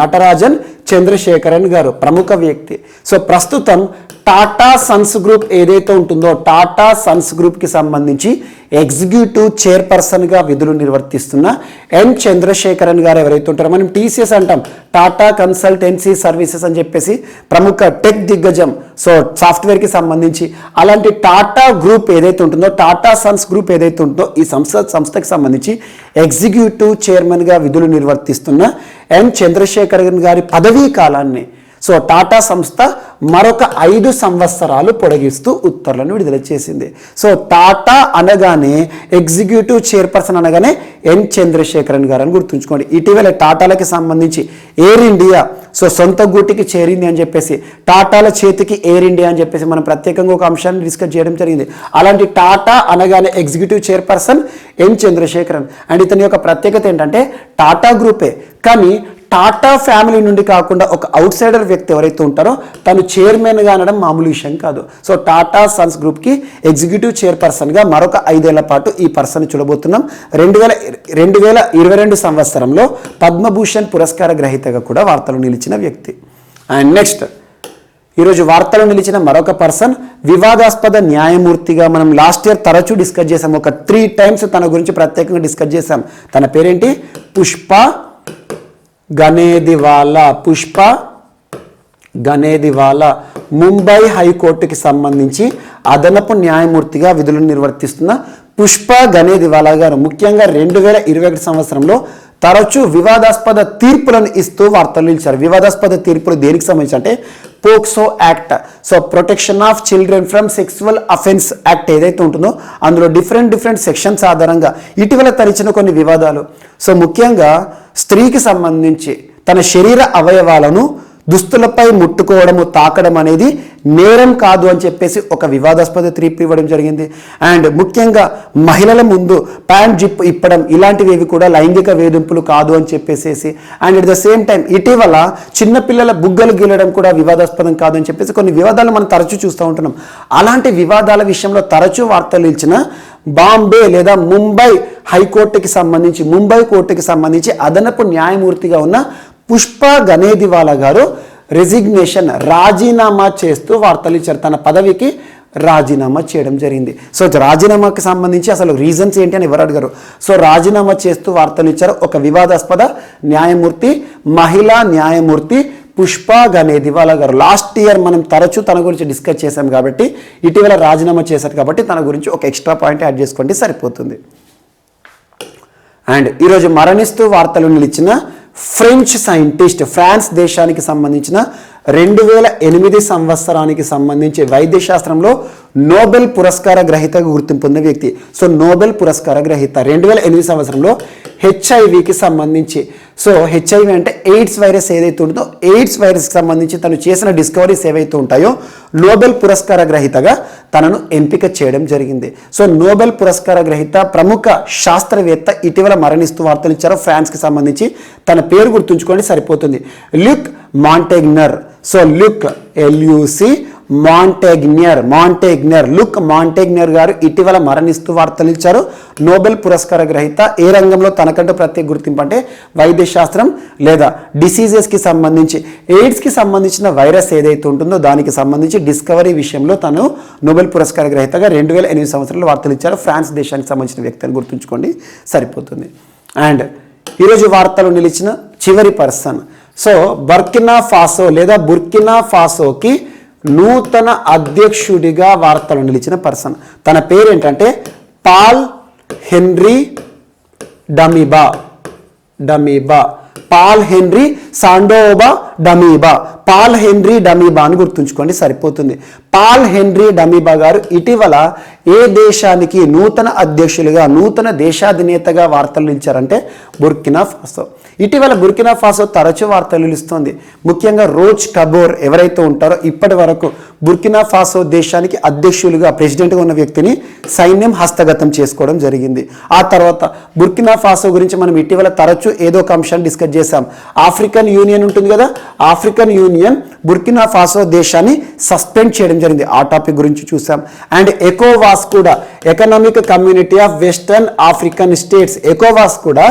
నటరాజన్ చంద్రశేఖరన్ గారు ప్రముఖ వ్యక్తి. సో ప్రస్తుతం టాటా సన్స్ గ్రూప్ ఏదైతే ఉంటుందో టాటా సన్స్ గ్రూప్కి సంబంధించి ఎగ్జిక్యూటివ్ చైర్పర్సన్గా విధులు నిర్వర్తిస్తున్న ఎన్ చంద్రశేఖరన్ గారు ఎవరైతే ఉంటారో, మనం TCS అంటాం, టాటా కన్సల్టెన్సీ సర్వీసెస్ అని చెప్పేసి ప్రముఖ టెక్ దిగ్గజం, సో సాఫ్ట్వేర్కి సంబంధించి. అలాంటి టాటా గ్రూప్ ఏదైతే ఉంటుందో, టాటా సన్స్ గ్రూప్ ఏదైతే ఉంటుందో ఈ సంస్థకి సంబంధించి ఎగ్జిక్యూటివ్ చైర్మన్గా విధులు నిర్వర్తిస్తున్న ఎన్ చంద్రశేఖరన్ గారి పదవీ కాలాన్ని సో టాటా సంస్థ మరొక 5 సంవత్సరాలు పొడిగిస్తూ ఉత్తర్వులను విడుదల చేసింది. సో టాటా అనగానే ఎగ్జిక్యూటివ్ చైర్పర్సన్ అనగానే ఎన్ చంద్రశేఖరన్ గారు అని గుర్తుంచుకోండి. ఇటీవల టాటాలకి సంబంధించి ఎయిర్ ఇండియా సో సొంత గూటికి చేరింది అని చెప్పేసి, టాటాల చేతికి ఎయిర్ ఇండియా అని చెప్పేసి మనం ప్రత్యేకంగా ఒక అంశాన్ని డిస్కస్ చేయడం జరిగింది. అలాంటి టాటా అనగానే executive chairperson N Chandrasekaran. And ఇతని యొక్క ప్రత్యేకత ఏంటంటే టాటా గ్రూపే కానీ టాటా ఫ్యామిలీ నుండి కాకుండా ఒక అవుట్ సైడర్ వ్యక్తి ఎవరైతే ఉంటారో తను చైర్మన్గా అనడం మామూలు విషయం కాదు. సో టాటా సన్స్ గ్రూప్కి ఎగ్జిక్యూటివ్ చైర్పర్సన్గా మరొక 5 ఏళ్ల పాటు ఈ పర్సన్ చూడబోతున్నాం. 2022 సంవత్సరంలో పద్మభూషణ్ పురస్కార గ్రహీతగా కూడా వార్తలు నిలిచిన వ్యక్తి. అండ్ నెక్స్ట్ ఈరోజు వార్తలు నిలిచిన మరొక పర్సన్ వివాదాస్పద న్యాయమూర్తిగా మనం లాస్ట్ ఇయర్ తరచూ డిస్కస్ చేసాం. ఒక 3 times తన గురించి ప్రత్యేకంగా డిస్కస్ చేసాం. తన పేరేంటి? పుష్ప గనేదివాలా. పుష్ప గనేదివాలా ముంబై హైకోర్టుకి సంబంధించి అదనపు న్యాయమూర్తిగా విధులను నిర్వర్తిస్తున్న పుష్ప గనేదివాలా గారు ముఖ్యంగా 2021 సంవత్సరంలో తరచూ వివాదాస్పద తీర్పులను ఇస్తూ వార్తలు నిలిచారు. వివాదాస్పద తీర్పులు దేనికి సంబంధించి అంటే POCSO act, so protection of children from sexual offence act ఏదైతే ఉంటుందో అందులో డిఫరెంట్ సెక్షన్స్ ఆధారంగా ఇటీవల తరిచిన కొన్ని వివాదాలు. సో ముఖ్యంగా స్త్రీకి సంబంధించి తన శరీర అవయవాలను దుస్తులపై ముట్టుకోవడము, తాకడం అనేది నేరం కాదు అని చెప్పేసి ఒక వివాదాస్పద తీర్పు ఇవ్వడం జరిగింది. అండ్ ముఖ్యంగా మహిళల ముందు ప్యాంట్ జిప్ ఇప్పడం ఇలాంటివి కూడా లైంగిక వేధింపులు కాదు అని చెప్పేసి, and at the same time ఇటీవల చిన్నపిల్లల బుగ్గలు గీలడం కూడా వివాదాస్పదం కాదు అని చెప్పేసి కొన్ని వివాదాలు మనం తరచూ చూస్తూ ఉంటున్నాం. అలాంటి వివాదాల విషయంలో తరచూ వార్తలు ఇచ్చిన బాంబే లేదా ముంబై హైకోర్టుకి సంబంధించి ముంబై కోర్టుకి సంబంధించి అదనపు న్యాయమూర్తిగా ఉన్న పుష్ప గనేదివాలా గారు రెసిగ్నేషన్ రాజీనామా చేస్తూ వార్తలు ఇచ్చారు. తన పదవికి రాజీనామా చేయడం జరిగింది. సో రాజీనామాకి సంబంధించి అసలు రీజన్స్ ఏంటి అని ఎవరు అడిగారు. సో రాజీనామా చేస్తూ వార్తలు ఇచ్చారు ఒక వివాదాస్పద న్యాయమూర్తి, మహిళా న్యాయమూర్తి పుష్ప గనేదివాలా గారు. లాస్ట్ ఇయర్ మనం తరచూ తన గురించి డిస్కస్ చేశాం కాబట్టి ఇటీవల రాజీనామా చేశారు కాబట్టి తన గురించి ఒక ఎక్స్ట్రా పాయింట్ యాడ్ చేసుకోండి సరిపోతుంది. అండ్ ఈరోజు మరణిస్తూ వార్తలు నిలిచిన ఫ్రెంచ్ సైంటిస్ట్, ఫ్రాన్స్ దేశానికి సంబంధించిన 2008 సంవత్సరానికి సంబంధించి వైద్యశాస్త్రంలో నోబెల్ పురస్కార గ్రహీతగా గుర్తింపు పొందిన వ్యక్తి. సో నోబెల్ పురస్కార గ్రహీత 2008 సంవత్సరంలో హెచ్ఐవికి సంబంధించి, సో హెచ్ఐవి అంటే ఎయిడ్స్ వైరస్ ఏదైతే ఉంటుందో ఎయిడ్స్ వైరస్కి సంబంధించి తను చేసిన డిస్కవరీస్ ఏవైతే ఉంటాయో నోబెల్ పురస్కార గ్రహీతగా తనను ఎంపిక చేయడం జరిగింది. సో నోబెల్ పురస్కార గ్రహీత ప్రముఖ శాస్త్రవేత్త ఇటీవల మరణిస్తూ వార్తలు ఇచ్చారు. ఫ్రాన్స్కి సంబంధించి తన పేరు గుర్తుంచుకోండి సరిపోతుంది, Luc Montagnier. So Luc LUC Montagnier Luc Montagnier గారు ఇటీవల మరణిస్తూ వార్తలు ఇచ్చారు. నోబెల్ పురస్కార గ్రహీత. ఏ రంగంలో తనకంటూ ప్రత్యేక గుర్తింపు అంటే వైద్యశాస్త్రం లేదా డిసీజెస్కి సంబంధించి ఎయిడ్స్కి సంబంధించిన వైరస్ ఏదైతే ఉంటుందో దానికి సంబంధించి డిస్కవరీ విషయంలో తను నోబెల్ పురస్కార గ్రహీతగా 2008 సంవత్సరంలో వార్తలు ఇచ్చారు. ఫ్రాన్స్ దేశానికి సంబంధించిన వ్యక్తి అని గుర్తుంచుకోండి సరిపోతుంది. అండ్ ఈరోజు వార్తలు నిలిచిన చివరి పర్సన్, సో బర్కినా ఫాసో లేదా బుర్కినా ఫాసోకి నూతన అధ్యక్షుడిగా వార్తలు నిలిచిన పర్సన్. తన పేరేంటంటే Paul Henri Damiba. Paul Henri Sandaogo Damiba. Paul Henri Damiba అని గుర్తుంచుకోండి సరిపోతుంది. పాల్ హెన్రీ డమీబా గారు ఇటీవల ఏ దేశానికి నూతన అధ్యక్షులుగా నూతన దేశాధినేతగా వార్తలు నిలిచారంటే బుర్కినా ఫాసో. ఇటీవల బుర్కినా ఫాసో తరచూ వార్తలు నిలుస్తోంది. ముఖ్యంగా రోజ్ కబోర్ ఎవరైతే ఉంటారో ఇప్పటి వరకు బుర్కినా ఫాసో దేశానికి అధ్యక్షులుగా ప్రెసిడెంట్గా ఉన్న వ్యక్తిని సైన్యం హస్తగతం చేసుకోవడం జరిగింది. ఆ తర్వాత బుర్కినా ఫాసో గురించి మనం ఇటీవల తరచూ ఏదో ఒక అంశాన్ని డిస్కస్ చేశాం. ఆఫ్రికన్ యూనియన్ ఉంటుంది కదా, ఆఫ్రికన్ యూనియన్ బుర్కినా ఫాసో దేశాన్ని సస్పెండ్ చేయడం జరిగింది. ఆ టాపిక్ గురించి చూసాం. అండ్ ఎకోవాస్ కూడా, Economic Community of Western African States, ఎకోవాస్ కూడా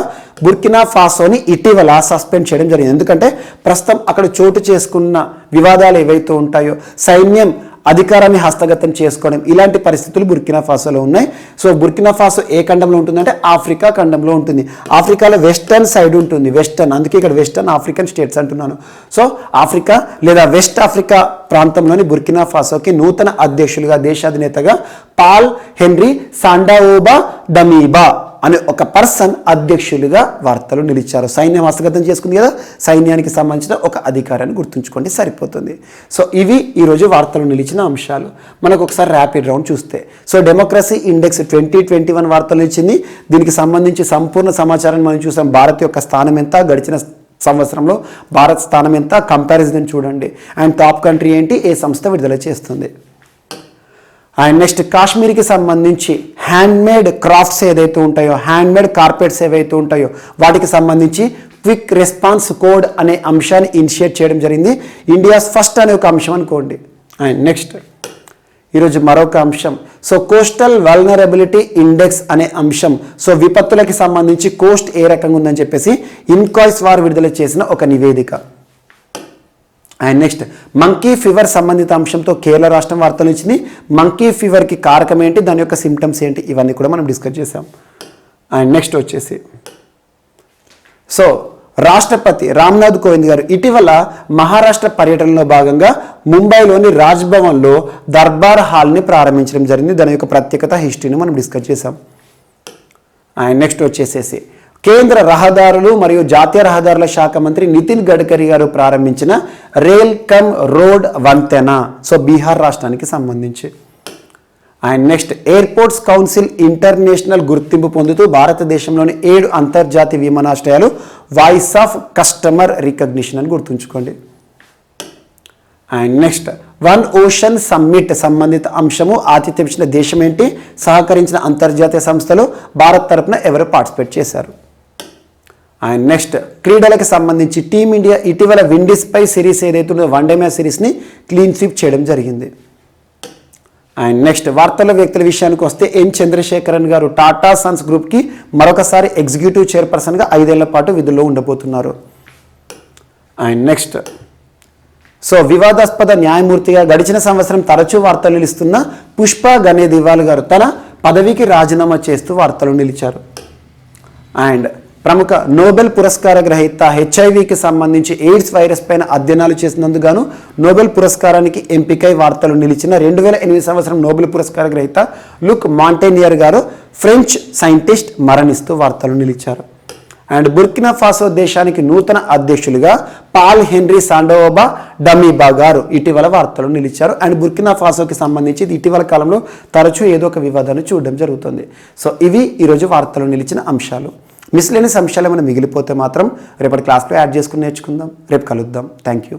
బుర్కినా ఫాసోని ఇటీవల సస్పెండ్ చేయడం జరిగింది. ఎందుకంటే ప్రస్తుతం అక్కడ చోటు చేసుకున్న వివాదాలు ఏవైతే ఉంటాయో సైన్యం అధికారాన్ని హస్తగతం చేసుకోవడం ఇలాంటి పరిస్థితులు బుర్కినా ఫాసోలో ఉన్నాయి. సో బుర్కినా ఫాసో ఏ ఖండంలో ఉంటుందంటే ఆఫ్రికా ఖండంలో ఉంటుంది. ఆఫ్రికాలో వెస్టర్న్ సైడ్ ఉంటుంది, వెస్టర్న్, అందుకే ఇక్కడ వెస్టర్న్ ఆఫ్రికన్ స్టేట్స్ అంటున్నాను. సో ఆఫ్రికా లేదా వెస్ట్ ఆఫ్రికా ప్రాంతంలోని బుర్కినా ఫాసోకి నూతన అధ్యక్షులుగా దేశాధినేతగా పాల్ హెన్రీ సాండోబా డమీబా అనే ఒక పర్సన్ అధ్యక్షులుగా వార్తలు నిలిచారు. సైన్యం హస్తగతం చేసుకుంది కదా, సైన్యానికి సంబంధించిన ఒక అధికారాన్ని గుర్తుంచుకోండి సరిపోతుంది. సో ఇవి ఈరోజు వార్తలు నిలిచిన అంశాలు. మనకు ఒకసారి ర్యాపిడ్ రౌండ్ చూస్తే, సో డెమోక్రసీ ఇండెక్స్ 2021 వార్తలు నిలిచింది. దీనికి సంబంధించి సంపూర్ణ సమాచారాన్ని మనం చూసాం. భారత్ యొక్క స్థానం ఎంత, గడిచిన సంవత్సరంలో భారత్ స్థానం ఎంత, కంపారిజన్ చూడండి. అండ్ టాప్ కంట్రీ ఏంటి, ఏ సంస్థ విడుదల చేస్తుంది. అండ్ నెక్స్ట్ కాశ్మీర్కి సంబంధించి హ్యాండ్మేడ్ క్రాఫ్ట్స్ ఏదైతే ఉంటాయో, హ్యాండ్మేడ్ కార్పెట్స్ ఏవైతే ఉంటాయో వాటికి సంబంధించి క్విక్ రెస్పాన్స్ కోడ్ అనే అంశాన్ని ఇనిషియేట్ చేయడం జరిగింది. ఇండియాస్ ఫస్ట్ అనే ఒక అంశం అనుకోండి. అండ్ నెక్స్ట్ ఈరోజు మరొక అంశం. సో కోస్టల్ వల్నరబిలిటీ ఇండెక్స్ అనే అంశం. సో విపత్తులకి సంబంధించి కోస్ట్ ఏ రకంగా ఉందని చెప్పేసి ఇన్కాయిస్ వారు విడుదల చేసిన ఒక నివేదిక. అండ్ నెక్స్ట్ మంకీ ఫీవర్ సంబంధిత అంశంతో కేరళ రాష్ట్రం వార్తలు ఇచ్చింది. మంకీ ఫీవర్కి కారకం ఏంటి, దాని యొక్క సిమ్టమ్స్ ఏంటి, ఇవన్నీ కూడా మనం డిస్కస్ చేసాం. అండ్ నెక్స్ట్ వచ్చేసి సో రాష్ట్రపతి రామ్నాథ్ కోవింద్ గారు ఇటీవల మహారాష్ట్ర పర్యటనలో భాగంగా ముంబైలోని రాజ్భవన్లో దర్బార్ హాల్ని ప్రారంభించడం జరిగింది. దాని యొక్క ప్రత్యేకత, హిస్టరీని మనం డిస్కస్ చేసాం. అండ్ నెక్స్ట్ వచ్చేసేసి కేంద్ర రహదారులు మరియు జాతీయ రహదారుల శాఖ మంత్రి నితిన్ గడ్కరీ గారు ప్రారంభించిన రైల్ కమ్ రోడ్ వంతెన. సో బీహార్ రాష్ట్రానికి సంబంధించి. And next airports council international గుర్తింపు పొందుతూ భారతదేశంలోని 7 అంతర్జాతీయ విమానాశ్రయాలు వాయిస్ ఆఫ్ కస్టమర్ రికగ్నిషన్ అని గుర్తుంచుకోండి. And next one ocean summit సంబంధిత అంశము. ఆతిథ్యం ఇచ్చిన దేశం ఏంటి, సహకరించిన అంతర్జాతీయ సంస్థలు, భారత్ తరపున ఎవరు పార్టిసిపేట్ చేశారు. అండ్ నెక్స్ట్ క్రీడలకు సంబంధించి టీమిండియా ఇటీవల విండీస్పై సిరీస్ ఏదైతే ఉందో వన్డే మ్యాచ్ సిరీస్ని క్లీన్ స్వీప్ చేయడం జరిగింది. అండ్ నెక్స్ట్ వార్తల వ్యక్తుల విషయానికి వస్తే ఎన్ చంద్రశేఖరన్ గారు టాటా సన్స్ గ్రూప్కి మరొకసారి ఎగ్జిక్యూటివ్ చైర్పర్సన్గా 5 ఏళ్ల పాటు విధుల్లో ఉండబోతున్నారు. అండ్ నెక్స్ట్ సో వివాదాస్పద న్యాయమూర్తిగా గడిచిన సంవత్సరం తరచూ వార్తలు నిలుస్తున్న పుష్ప గనేదివాల్ గారు తన పదవికి రాజీనామా చేస్తూ వార్తలు నిలిచారు. అండ్ ప్రముఖ నోబెల్ పురస్కార గ్రహీత హెచ్ఐవికి సంబంధించి ఎయిడ్స్ వైరస్ పైన అధ్యయనాలు చేసినందుకు గాను నోబెల్ పురస్కారానికి ఎంపికై వార్తలు నిలిచిన 2008 సంవత్సరం నోబెల్ పురస్కార గ్రహీత లుక్ మాంటేనియర్ గారు ఫ్రెంచ్ సైంటిస్ట్ మరణిస్తూ వార్తలు నిలిచారు. అండ్ బుర్కినా ఫాసో దేశానికి నూతన అధ్యక్షులుగా పాల్ హెన్రీ సాండోబా డమీబా గారు ఇటీవల వార్తలు నిలిచారు. అండ్ బుర్కినా ఫాసోకి సంబంధించి ఇటీవల కాలంలో తరచూ ఏదో ఒక వివాదాన్ని చూడడం జరుగుతుంది. సో ఇవి ఈరోజు వార్తలు నిలిచిన అంశాలు. మిస్లేనియస్ అంశాలు ఏమైనా మిగిలిపోతే మాత్రం రేపటి క్లాస్లో యాడ్ చేసుకుని నేర్చుకుందాం. రేపు కలుద్దాం. Thank you.